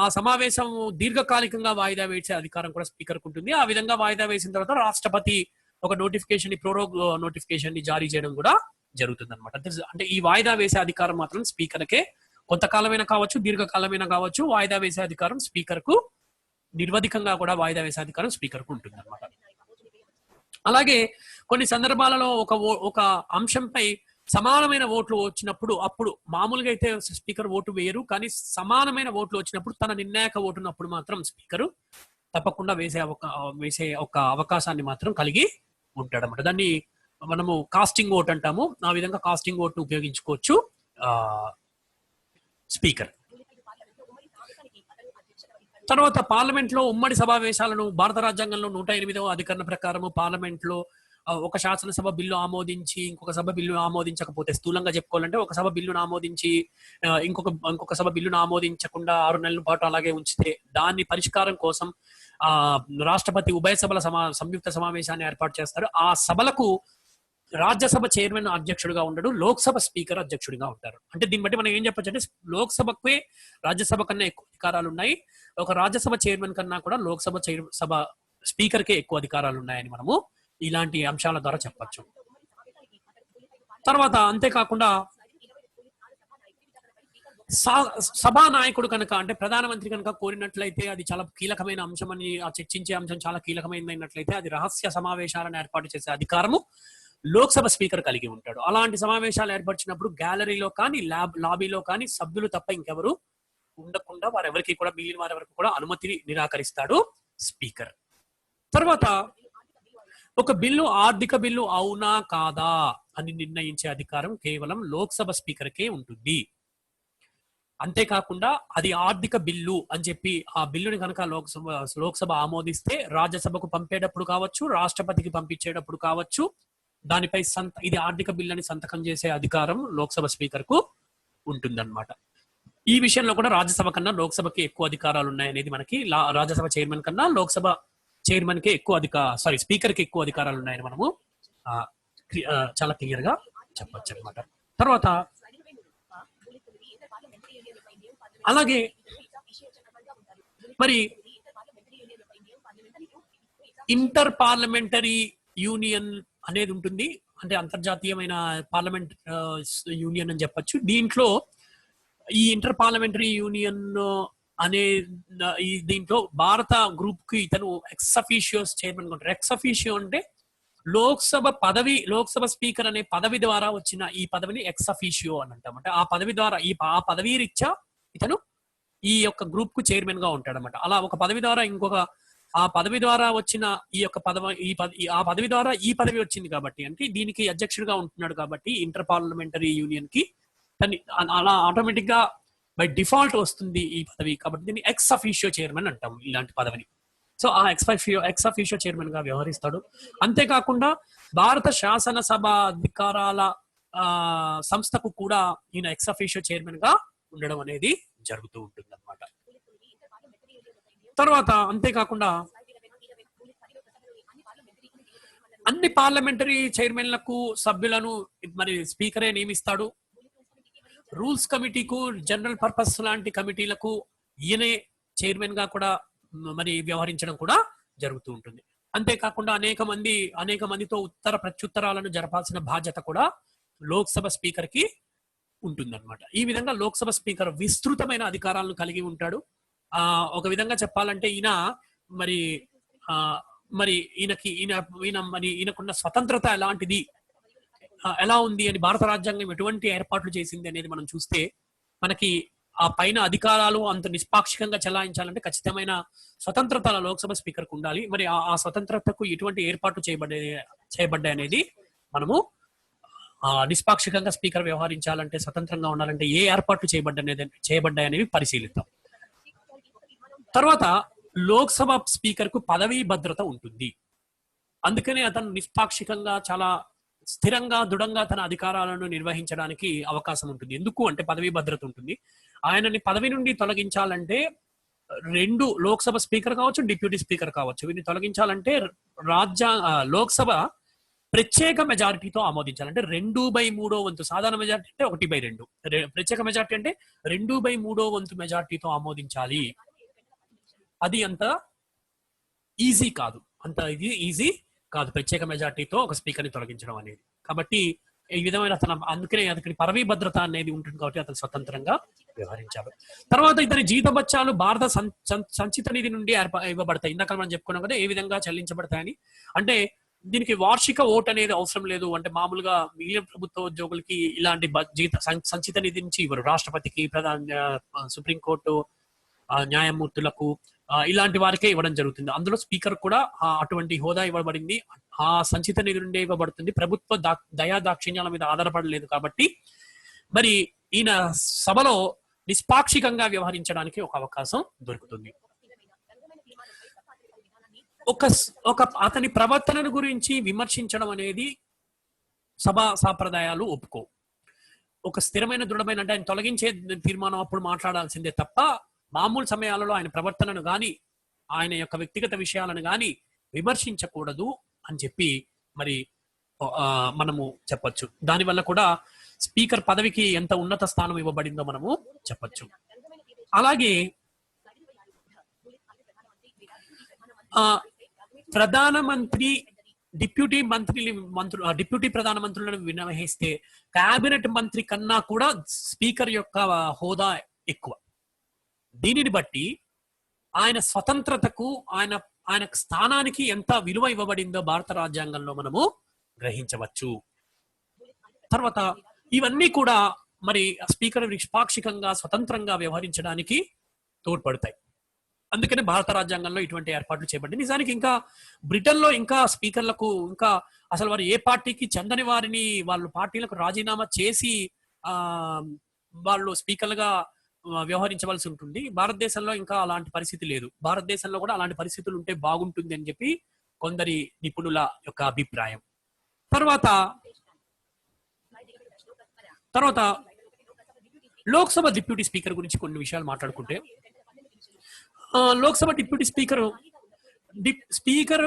ఆ సమావేశం దీర్ఘకాలికంగా వాయిదా వేసే అధికారం కూడా స్పీకర్ కు ఉంటుంది. ఆ విధంగా వాయిదా వేసిన తర్వాత రాష్ట్రపతి ఒక నోటిఫికేషన్ ప్రోరోగ్ నోటిఫికేషన్ ని జారీ చేయడం కూడా జరుగుతుంది అనమాట. అంటే ఈ వాయిదా వేసే అధికారం మాత్రం స్పీకర్కే, కొంతకాలమైనా కావచ్చు, దీర్ఘకాలమైనా కావచ్చు, వాయిదా వేసే అధికారం స్పీకర్ కు, నిర్వధికంగా కూడా వాయిదా వేసే అధికారం స్పీకర్ కు ఉంటుంది అనమాట. అలాగే కొన్ని సందర్భాలలో ఒక అంశంపై సమానమైన ఓట్లు వచ్చినప్పుడు, అప్పుడు మామూలుగా అయితే స్పీకర్ ఓటు వేయరు, కానీ సమానమైన ఓట్లు వచ్చినప్పుడు తన నిర్ణాయక ఓటునప్పుడు మాత్రం స్పీకరు తప్పకుండా వేసే ఒక అవకాశాన్ని మాత్రం కలిగి ఉంటాడు అనమాట. దాన్ని మనము కాస్టింగ్ ఓట్ అంటాము. ఆ విధంగా కాస్టింగ్ ఓట్ ఉపయోగించుకోవచ్చు స్పీకర్. తర్వాత పార్లమెంట్ లో ఉమ్మడి సమావేశాలను భారత రాజ్యాంగంలో 108వ అధికరణ ప్రకారం పార్లమెంట్ లో ఒక శాసనసభ బిల్లు ఆమోదించి ఇంకొక సభ బిల్లు ఆమోదించకపోతే, స్థూలంగా చెప్పుకోవాలంటే ఒక సభ బిల్లును ఆమోదించి ఇంకొక సభ బిల్లును ఆమోదించకుండా 6 నెలల పాటు అలాగే ఉంచితే దాని పరిష్కారం కోసం రాష్ట్రపతి ఉభయ సభల సంయుక్త సమావేశాన్ని ఏర్పాటు చేస్తారు. ఆ సభలకు రాజ్యసభ చైర్మన్ అధ్యక్షుడిగా ఉండడు, లోక్సభ స్పీకర్ అధ్యక్షుడిగా ఉంటారు. అంటే దీన్ని బట్టి మనం ఏం చెప్పొచ్చు అంటే లోక్సభకే రాజ్యసభ కన్నా ఎక్కువ అధికారాలు ఉన్నాయి, ఒక రాజ్యసభ చైర్మన్ కన్నా కూడా లోక్సభ సభ స్పీకర్ కే ఎక్కువ అధికారాలు ఉన్నాయని మనము ఇలాంటి అంశాల ద్వారా చెప్పచ్చు. తర్వాత అంతేకాకుండా సభా నాయకుడు కనుక, అంటే ప్రధానమంత్రి కనుక కోరినట్లయితే, అది చాలా కీలకమైన అంశం అని, ఆ చర్చించే అంశం చాలా కీలకమైనట్లయితే అది రహస్య సమావేశాలను ఏర్పాటు చేసే అధికారము లోక్సభ స్పీకర్ కలిగి ఉంటాడు. అలాంటి సమావేశాలు ఏర్పరిచినప్పుడు గ్యాలరీలో కానీ లాబీలో కానీ సభ్యులు తప్ప ఇంకెవరు ఉండకుండా వారెవరికి కూడా, మిగిలిన వారెవరికి కూడా అనుమతిని నిరాకరిస్తాడు స్పీకర్. తర్వాత ఒక బిల్లు ఆర్థిక బిల్లు అవునా కాదా అని నిర్ణయించే అధికారం కేవలం లోక్సభ స్పీకర్కే ఉంటుంది. అంతేకాకుండా అది ఆర్థిక బిల్లు అని చెప్పి ఆ బిల్లుని కనుక లోక్సభ ఆమోదిస్తే రాజ్యసభకు పంపేటప్పుడు కావచ్చు, రాష్ట్రపతికి పంపించేటప్పుడు కావచ్చు, దానిపై ఇది ఆర్థిక బిల్లు అని సంతకం చేసే అధికారం లోక్సభ స్పీకర్ కు ఉంటుందన్నమాట. ఈ విషయంలో కూడా రాజ్యసభ కన్నా లోక్సభకి ఎక్కువ అధికారాలు ఉన్నాయనేది మనకి రాజ్యసభ చైర్మన్ కన్నా లోక్సభ చైర్మన్ కి ఎక్కువ స్పీకర్ కి ఎక్కువ అధికారాలు ఉన్నాయని మనము చాలా క్లియర్ గా చెప్పొచ్చు అనమాట. తర్వాత అలాగే మరి ఇంటర్ పార్లమెంటరీ యూనియన్ అనేది ఉంటుంది, అంటే అంతర్జాతీయమైన పార్లమెంట్ యూనియన్ అని చెప్పొచ్చు. దీంట్లో ఈ ఇంటర్ పార్లమెంటరీ యూనియన్ అనే దీంట్లో భారత గ్రూప్ కి ఇతను ఎక్స్ అఫీషియోస్ చైర్మన్ ఉంటారు. ఎక్స్ అఫీషియో అంటే లోక్సభ స్పీకర్ అనే పదవి ద్వారా వచ్చిన ఈ పదవిని ఎక్స్ అఫీషియో అని అంటాం. అంటే ఆ పదవి ద్వారా ఆ పదవీ రీత్యా ఇతను ఈ యొక్క గ్రూప్ కు చైర్మన్ గా ఉంటాడు అనమాట. అలా ఒక పదవి ద్వారా ఆ పదవి ద్వారా వచ్చిన ఈ యొక్క ఆ పదవి ద్వారా ఈ పదవి వచ్చింది కాబట్టి, అంటే దీనికి అధ్యక్షుడిగా ఉంటున్నాడు కాబట్టి ఇంటర్ పార్లమెంటరీ యూనియన్ కి అలా ఆటోమేటిక్ గా బై డిఫాల్ట్ వస్తుంది ఈ పదవి. కాబట్టి దీన్ని ఎక్స్ అఫీషియో చైర్మన్ అంటాం ఇలాంటి పదవిని. సో ఆ ఎక్స్ అఫీషియో చైర్మన్ గా వ్యవహరిస్తాడు. అంతేకాకుండా భారత శాసనసభ అధికారాల సంస్థకు కూడా ఈయన ఎక్స్ అఫీషియో చైర్మన్ గా ఉండడం అనేది జరుగుతూ ఉంటుంది అన్నమాట. తర్వాత అంతేకాకుండా అన్ని పార్లమెంటరీ చైర్మన్లకు సభ్యులను మరి స్పీకరే నియమిస్తాడు. రూల్స్ కమిటీకు, జనరల్ పర్పస్ లాంటి కమిటీలకు ఈయనే చైర్మన్ గా కూడా మరి వ్యవహరించడం కూడా జరుగుతూ ఉంటుంది. అంతేకాకుండా అనేక మందితో ఉత్తర ప్రత్యుత్తరాలను జరపాల్సిన బాధ్యత కూడా లోక్సభ స్పీకర్ కి ఉంటుందన్నమాట. ఈ విధంగా లోక్సభ స్పీకర్ విస్తృతమైన అధికారాలను కలిగి ఉంటాడు. ఒక విధంగా చెప్పాలంటే ఈయనకున్న స్వతంత్రత ఎలా ఉంది అని, భారత రాజ్యాంగం ఎటువంటి ఏర్పాట్లు చేసింది అనేది మనం చూస్తే మనకి ఆ పైన అధికారాలు అంత నిష్పాక్షికంగా చెలాయించాలంటే ఖచ్చితమైన స్వతంత్రత లోక్సభ స్పీకర్ కు ఉండాలి. మరి ఆ స్వతంత్రతకు ఎటువంటి ఏర్పాట్లు చేయబడ్డాయి అనేది మనము నిష్పాక్షికంగా స్పీకర్ వ్యవహరించాలంటే, స్వతంత్రంగా ఉండాలంటే ఏ ఏర్పాట్లు చేయబడ్డాయి అనేవి పరిశీలిద్దాం. తర్వాత లోక్సభ స్పీకర్ కు పదవీ భద్రత ఉంటుంది. అందుకనే అతను నిష్పాక్షికంగా చాలా స్థిరంగా దృఢంగా తన అధికారాలను నిర్వహించడానికి అవకాశం ఉంటుంది. ఎందుకు అంటే పదవీ భద్రత ఉంటుంది. ఆయనని పదవి నుండి తొలగించాలంటే లోక్సభ స్పీకర్ కావచ్చు, డిప్యూటీ స్పీకర్ కావచ్చు, వీరిని తొలగించాలంటే లోక్సభ ప్రత్యేక మెజారిటీతో ఆమోదించాలి. అంటే 2/3 వంతు, సాధారణ మెజారిటీ అంటే 1/2, ప్రత్యేక మెజారిటీ అంటే 2/3 వంతు మెజారిటీతో ఆమోదించాలి. అది అంత ఈజీ కాదు, అంత ఇది ఈజీ కాదు ప్రత్యేక మెజారిటీతో ఒక స్పీకర్ ని తొలగించడం అనేది. కాబట్టి ఈ విధమైన అందుకనే అతనికి పదవీ భద్రత అనేది ఉంటుంది కాబట్టి అతను స్వతంత్రంగా వ్యవహరించారు. తర్వాత ఇతని జీతభత్యాలు భారత సంచిత నిధి నుండి ఇవ్వబడతాయి. ఇందాక మనం చెప్పుకున్నాం కదా ఏ విధంగా చెల్లించబడతాయని. అంటే దీనికి వార్షిక ఓట్ అనేది అవసరం లేదు. అంటే మామూలుగా మిగిలిన ప్రభుత్వ ఉద్యోగులకి ఇలాంటి సంచిత నిధి నుంచి ఇవ్వరు. రాష్ట్రపతికి, సుప్రీంకోర్టు న్యాయమూర్తులకు ఇలాంటి వారికే ఇవ్వడం జరుగుతుంది. అందులో స్పీకర్ కూడా అటువంటి హోదా ఇవ్వబడింది. ఆ సంచిత నిధి నుండి ఇవ్వబడుతుంది. ప్రభుత్వ దయా దాక్షిణ్యాల మీద ఆధారపడలేదు కాబట్టి మరి ఈయన సభలో నిష్పాక్షికంగా వ్యవహరించడానికి ఒక అవకాశం దొరుకుతుంది. ఒక అతని ప్రవర్తనను గురించి విమర్శించడం అనేది సభా సాంప్రదాయాలు ఒప్పుకో. ఒక స్థిరమైన దృఢమైన అంటే ఆయన తొలగించే తీర్మానం అప్పుడు మాట్లాడాల్సిందే తప్ప మామూలు సమయాలలో ఆయన ప్రవర్తనను గాని ఆయన యొక్క వ్యక్తిగత విషయాలను గాని విమర్శించకూడదు అని చెప్పి మరి మనము చెప్పొచ్చు. దానివల్ల కూడా స్పీకర్ పదవికి ఎంత ఉన్నత స్థానం ఇవ్వబడిందో మనము చెప్పొచ్చు. అలాగే ప్రధానమంత్రి డిప్యూటీ ప్రధానమంత్రులను నిర్వహిస్తే కేబినెట్ మంత్రి కన్నా కూడా స్పీకర్ యొక్క హోదా ఎక్కువ. దీనిని బట్టి ఆయన స్వతంత్రతకు ఆయన స్థానానికి ఎంత విలువ ఇవ్వబడిందో భారత రాజ్యాంగంలో మనము గ్రహించవచ్చు. తర్వాత ఇవన్నీ కూడా మరి స్పీకర్ నిష్పాక్షికంగా స్వతంత్రంగా వ్యవహరించడానికి తోడ్పడతాయి. అందుకనే భారత రాజ్యాంగంలో ఇటువంటి ఏర్పాట్లు చేయబడ్డాయి. నిజానికి ఇంకా బ్రిటన్ లో ఇంకా స్పీకర్లకు ఇంకా అసలు వారు ఏ పార్టీకి చెందని వారిని వాళ్ళు పార్టీలకు రాజీనామా చేసి వాళ్ళు స్పీకర్లుగా వ్యవహరించవలసి ఉంటుంది. భారతదేశంలో ఇంకా అలాంటి పరిస్థితి లేదు. భారతదేశంలో కూడా అలాంటి పరిస్థితులు ఉంటే బాగుంటుంది అని చెప్పి కొందరి నిపుణుల యొక్క అభిప్రాయం. తర్వాత లోక్సభ డిప్యూటీ స్పీకర్ గురించి కొన్ని విషయాలు మాట్లాడుకుంటే, లోక్సభ డిప్యూటీ స్పీకర్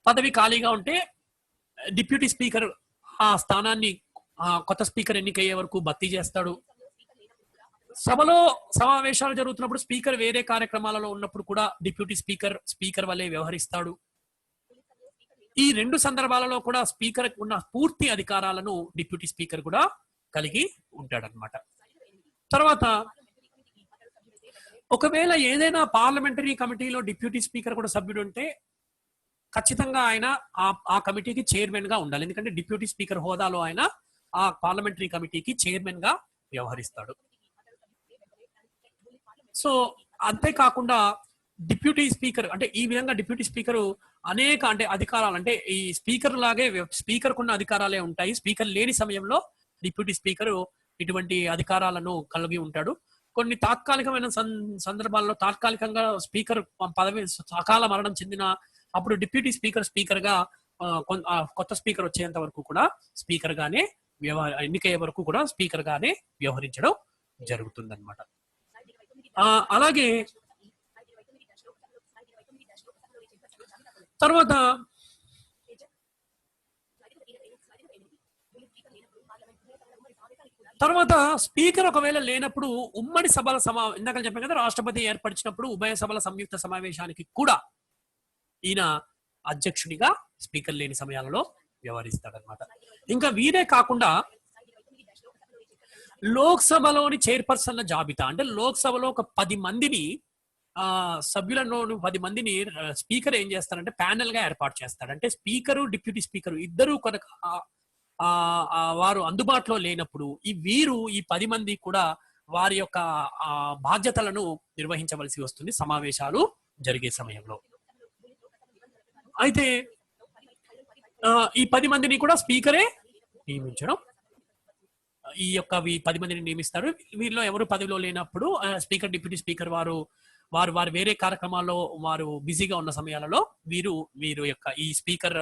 పదవి ఖాళీగా ఉంటే డిప్యూటీ స్పీకర్ ఆ స్థానాన్ని కొత్త స్పీకర్ ఎన్నికయ్యే వరకు భర్తీ చేస్తాడు. సభలో సమావేశాలు జరుగుతున్నప్పుడు స్పీకర్ వేరే కార్యక్రమాలలో ఉన్నప్పుడు కూడా డిప్యూటీ స్పీకర్ వల్లే వ్యవహరిస్తాడు. ఈ రెండు సందర్భాలలో కూడా స్పీకర్ ఉన్న పూర్తి అధికారాలను డిప్యూటీ స్పీకర్ కూడా కలిగి ఉంటాడనమాట. తర్వాత ఒకవేళ ఏదైనా పార్లమెంటరీ కమిటీలో డిప్యూటీ స్పీకర్ కూడా సభ్యుడు ఉంటే ఖచ్చితంగా ఆయన ఆ కమిటీకి చైర్మన్ గా ఉండాలి. ఎందుకంటే డిప్యూటీ స్పీకర్ హోదాలో ఆయన ఆ పార్లమెంటరీ కమిటీకి చైర్మన్ గా వ్యవహరిస్తాడు. సో అంతేకాకుండా డిప్యూటీ స్పీకర్ అంటే ఈ విధంగా డిప్యూటీ స్పీకర్ అనేక అంటే అధికారాలు అంటే ఈ స్పీకర్ లాగే స్పీకర్ కున్న అధికారాలే ఉంటాయి. స్పీకర్ లేని సమయంలో డిప్యూటీ స్పీకర్ ఇటువంటి అధికారాలను కలిగి ఉంటాడు. కొన్ని తాత్కాలికమైన సందర్భాల్లో తాత్కాలికంగా స్పీకర్ పదవి అకాల మరణం చెందిన అప్పుడు డిప్యూటీ స్పీకర్ గా కొత్త స్పీకర్ వచ్చేంత వరకు కూడా స్పీకర్ గానే ఎన్నికయ్యే వరకు కూడా స్పీకర్ గానే వ్యవహరించడం జరుగుతుంది అనమాట. అలాగే తర్వాత స్పీకర్ ఒకవేళ లేనప్పుడు ఉమ్మడి సభల ఇందాక చెప్పాను కదా, రాష్ట్రపతి ఏర్పరిచినప్పుడు ఉభయ సభల సంయుక్త సమావేశానికి కూడా ఈయన అధ్యక్షుడిగా స్పీకర్ లేని సమయాలలో వ్యవహరిస్తాడనమాట. ఇంకా వీరే కాకుండా లోక్సభలోని చైర్పర్సన్ల జాబితా అంటే లోక్సభలో ఒక 10 మందిని సభ్యులను 10 మందిని స్పీకర్ ఏం చేస్తారంటే ప్యానెల్ గా ఏర్పాటు చేస్తాడు. అంటే స్పీకరు డిప్యూటీ స్పీకరు ఇద్దరు కనుక వారు అందుబాటులో లేనప్పుడు వీరు ఈ 10 మంది కూడా వారి యొక్క బాధ్యతలను నిర్వహించవలసి వస్తుంది సమావేశాలు జరిగే సమయంలో. అయితే ఈ 10 మందిని కూడా స్పీకరే నియమించడం, ఈ యొక్క 10 మందిని నియమిస్తారు. వీరిలో ఎవరు పదవిలో లేనప్పుడు స్పీకర్ డిప్యూటీ స్పీకర్ వారు వేరే కార్యక్రమాల్లో వారు బిజీగా ఉన్న సమయాలలో వీరు యొక్క ఈ స్పీకర్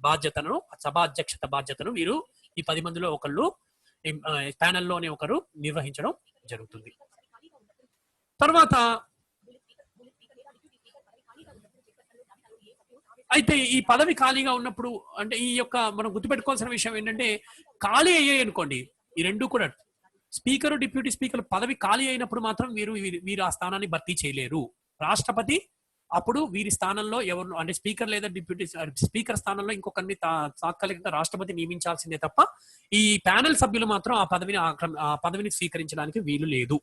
బాధ్యతను సభా అధ్యక్షత బాధ్యతను వీరు ఈ 10 మందిలో ఒకళ్ళు ప్యానెల్లోనే ఒకరు నిర్వహించడం జరుగుతుంది. తర్వాత అయితే ఈ పదవి ఖాళీగా ఉన్నప్పుడు అంటే ఈ యొక్క మనం గుర్తుపెట్టుకోవాల్సిన విషయం ఏంటంటే ఖాళీ అయ్యాయి అనుకోండి, ఈ రెండు కూడా స్పీకర్ డిప్యూటీ స్పీకర్ పదవి ఖాళీ అయినప్పుడు మాత్రం వీరు ఆ స్థానాన్ని భర్తీ చేయలేరు. రాష్ట్రపతి అప్పుడు వీరి స్థానంలో ఎవరు అంటే స్పీకర్ లేదా డిప్యూటీ స్పీకర్ స్థానంలో ఇంకొకరిని తాత్కాలికంగా రాష్ట్రపతి నియమించాల్సిందే తప్ప ఈ ప్యానెల్ సభ్యులు మాత్రం ఆ పదవిని స్వీకరించడానికి వీలు లేదు.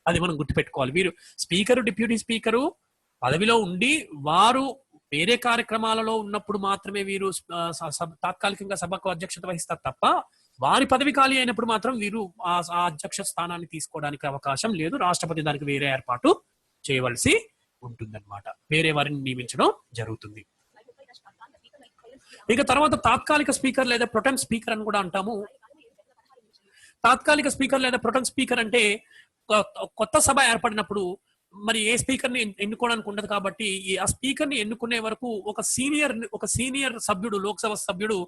అది మనం గుర్తుపెట్టుకోవాలి. వీరు స్పీకరు డిప్యూటీ స్పీకరు పదవిలో ఉండి వారు వేరే కార్యక్రమాలలో ఉన్నప్పుడు మాత్రమే వీరు తాత్కాలికంగా సభకు అధ్యక్షత వహిస్తారు తప్ప వారి పదవి ఖాళీ అయినప్పుడు మాత్రం వీరు ఆ అధ్యక్ష స్థానాన్ని తీసుకోవడానికి అవకాశం లేదు. రాష్ట్రపతి దానికి వేరే ఏర్పాటు చేయవలసి ఉంటుందన్నమాట. వేరే వారిని నియమించడం జరుగుతుంది. ఇక తర్వాత తాత్కాలిక స్పీకర్ లేదా ప్రొటెం స్పీకర్ అని కూడా అంటాము. తాత్కాలిక స్పీకర్ లేదా ప్రొటెం స్పీకర్ అంటే కొత్త సభ ఏర్పడినప్పుడు మరి ఏ స్పీకర్ ని ఎన్నుకోవడానికి ఉండదు కాబట్టి ఆ స్పీకర్ ని ఎన్నుకునే వరకు ఒక సీనియర్ సభ్యుడు, లోక్సభ సభ్యుడు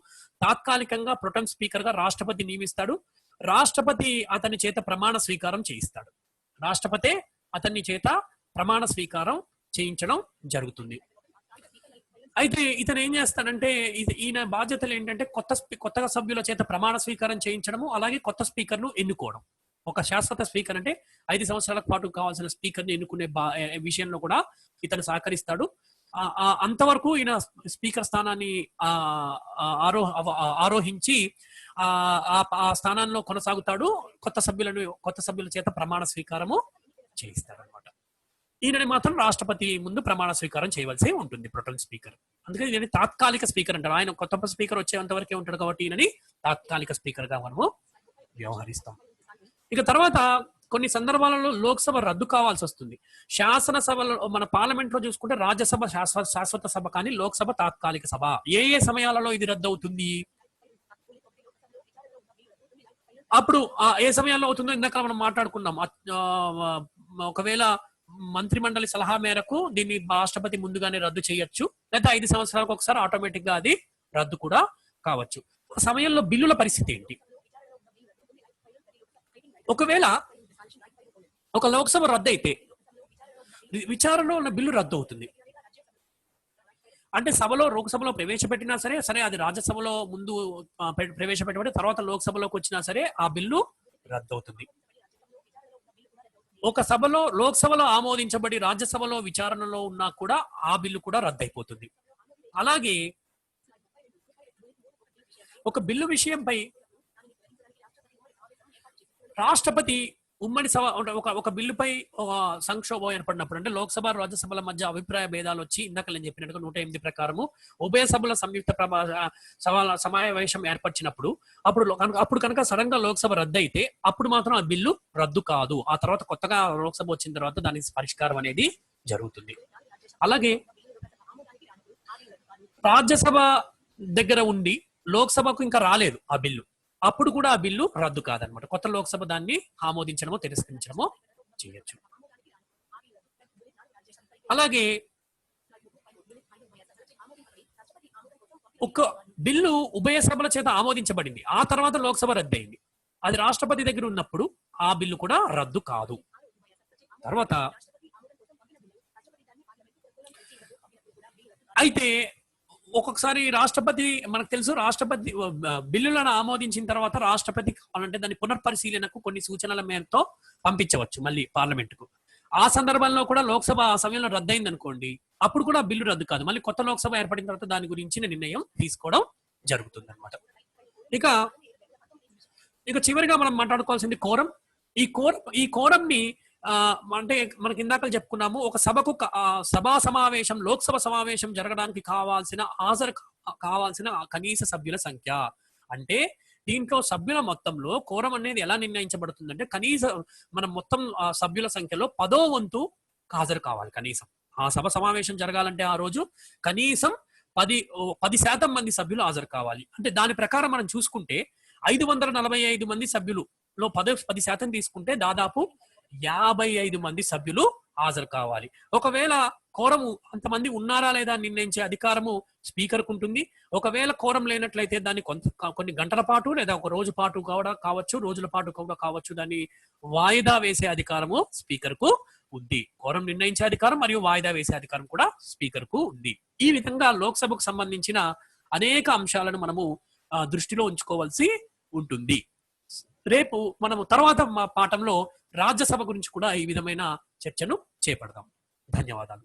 తాత్కాలికంగా ప్రొటెం స్పీకర్ గా రాష్ట్రపతి నియమిస్తాడు. రాష్ట్రపతి అతని చేత ప్రమాణ స్వీకారం చేయిస్తాడు. రాష్ట్రపతి అతని చేత ప్రమాణ స్వీకారం చేయించడం జరుగుతుంది. అయితే ఇతను ఏం చేస్తాడంటే ఈయన బాధ్యతలు ఏంటంటే కొత్త సభ్యుల చేత ప్రమాణ స్వీకారం చేయించడము, అలాగే కొత్త స్పీకర్ ను ఎన్నుకోవడం. ఒక శాశ్వత స్పీకర్ అంటే 5 సంవత్సరాల పాటు కావాల్సిన స్పీకర్ ని ఎన్నుకునే విషయంలో కూడా ఇతను సహకరిస్తాడు. అంతవరకు ఈయన స్పీకర్ స్థానాన్ని ఆరోహించి ఆ స్థానాల్లో కొనసాగుతాడు. కొత్త సభ్యుల చేత ప్రమాణ స్వీకారము చేయిస్తాడు అనమాట. ఈయనని మాత్రం రాష్ట్రపతి ముందు ప్రమాణ స్వీకారం చేయవలసి ఉంటుంది ప్రొటెం స్పీకర్. అందుకని ఈయన తాత్కాలిక స్పీకర్ అంటారు. ఆయన కొత్త స్పీకర్ వచ్చేంత వరకే ఉంటాడు కాబట్టి ఈయనని తాత్కాలిక స్పీకర్ గా మనము వ్యవహరిస్తాం. ఇక తర్వాత కొన్ని సందర్భాలలో లోక్సభ రద్దు కావాల్సి వస్తుంది. శాసనసభలో మన పార్లమెంట్ లో చూసుకుంటే రాజ్యసభ శాశ్వత సభ, కానీ లోక్సభ తాత్కాలిక సభ. ఏ సమయాలలో ఇది రద్దు అవుతుంది? అప్పుడు ఏ సమయాల్లో అవుతుందో ఇందాక మనం మాట్లాడుకున్నాం. ఒకవేళ మంత్రిమండలి సలహా మేరకు దీన్ని రాష్ట్రపతి ముందుగానే రద్దు చేయొచ్చు, లేదా 5 సంవత్సరాలకు ఒకసారి ఆటోమేటిక్ గా అది రద్దు కూడా కావచ్చు. ఆ సమయంలో బిల్లుల పరిస్థితి ఏంటి? ఒకవేళ ఒక లోక్సభ రద్దు అయితే విచారణలో ఉన్న బిల్లు రద్దు అవుతుంది. అంటే లోక్సభలో ప్రవేశపెట్టినా సరే అది రాజ్యసభలో ముందు ప్రవేశపెట్టబడి తర్వాత లోక్సభలోకి వచ్చినా సరే ఆ బిల్లు రద్దు అవుతుంది. ఒక లోక్సభలో ఆమోదించబడి రాజ్యసభలో విచారణలో ఉన్నా కూడా ఆ బిల్లు కూడా రద్దు అయిపోతుంది. అలాగే ఒక బిల్లు విషయంపై రాష్ట్రపతి ఉమ్మడి సభ ఒక బిల్లుపై సంక్షోభం ఏర్పడినప్పుడు, అంటే లోక్సభ రాజ్యసభల మధ్య అభిప్రాయ భేదాలు వచ్చి ఇందాక నేను చెప్పినట్టుగా 108 ప్రకారము ఉభయ సభల సంయుక్త సమావేశం ఏర్పరిచినప్పుడు అప్పుడు కనుక సడన్ గా లోక్సభ రద్దు అయితే అప్పుడు మాత్రం ఆ బిల్లు రద్దు కాదు. ఆ తర్వాత కొత్తగా లోక్సభ వచ్చిన తర్వాత దానికి పరిష్కారం అనేది జరుగుతుంది. అలాగే రాజ్యసభ దగ్గర ఉండి లోక్సభకు ఇంకా రాలేదు ఆ బిల్లు, అప్పుడు కూడా ఆ బిల్లు రద్దు కాదనమాట. కొత్త లోక్సభ దాన్ని ఆమోదించడమో తిరస్కరించడమో చేయొచ్చు. అలాగే ఒక బిల్లు ఉభయ సభల చేత ఆమోదించబడింది, ఆ తర్వాత లోక్సభ రద్దయింది, అది రాష్ట్రపతి దగ్గర ఉన్నప్పుడు ఆ బిల్లు కూడా రద్దు కాదు. తర్వాత అయితే ఒక్కొక్కసారి రాష్ట్రపతి, మనకు తెలుసు రాష్ట్రపతి బిల్లులను ఆమోదించిన తర్వాత రాష్ట్రపతి అంటే దాని పునర్పరిశీలనకు కొన్ని సూచనల మేరతో పంపించవచ్చు మళ్ళీ పార్లమెంట్ కు. ఆ సందర్భంలో కూడా లోక్సభ ఆ సమయంలో రద్దయింది అనుకోండి, అప్పుడు కూడా బిల్లు రద్దు కాదు, మళ్ళీ కొత్త లోక్సభ ఏర్పడిన తర్వాత దాని గురించి నిర్ణయం తీసుకోవడం జరుగుతుంది అనమాట. ఇక చివరిగా మనం మాట్లాడుకోవాల్సింది కోరం. ఈ కోరం ని అంటే మనకి ఇందాక చెప్పుకున్నాము, ఒక సభకు లోక్సభ సమావేశం జరగడానికి కావాల్సిన కనీస సభ్యుల సంఖ్య. అంటే దీంట్లో సభ్యుల మొత్తంలో కోరం అనేది ఎలా నిర్ణయించబడుతుందంటే మనం మొత్తం సభ్యుల సంఖ్యలో 10వ వంతు హాజరు కావాలి కనీసం. ఆ సమావేశం జరగాలంటే ఆ రోజు కనీసం 10% మంది సభ్యులు హాజరు కావాలి. అంటే దాని ప్రకారం మనం చూసుకుంటే 545 మంది సభ్యులు 10% తీసుకుంటే దాదాపు 55 మంది సభ్యులు హాజరు కావాలి. ఒకవేళ కోరము అంతమంది ఉన్నారా లేదా నిర్ణయించే అధికారము స్పీకర్ కు ఉంటుంది. ఒకవేళ కోరం లేనట్లయితే దాన్ని కొన్ని గంటల పాటు లేదా ఒక రోజు పాటు కూడా కావచ్చు, రోజుల పాటు కూడా కావచ్చు, దాన్ని వాయిదా వేసే అధికారము స్పీకర్ కు ఉంది. కోరం నిర్ణయించే అధికారం మరియు వాయిదా వేసే అధికారం కూడా స్పీకర్ కు ఉంది. ఈ విధంగా లోక్సభకు సంబంధించిన అనేక అంశాలను మనము దృష్టిలో ఉంచుకోవాల్సి ఉంటుంది. రేపు మనము తర్వాత పాఠంలో రాజ్యసభ గురించి కూడా ఈ విధమైన చర్చను చేపడదాం. ధన్యవాదాలు.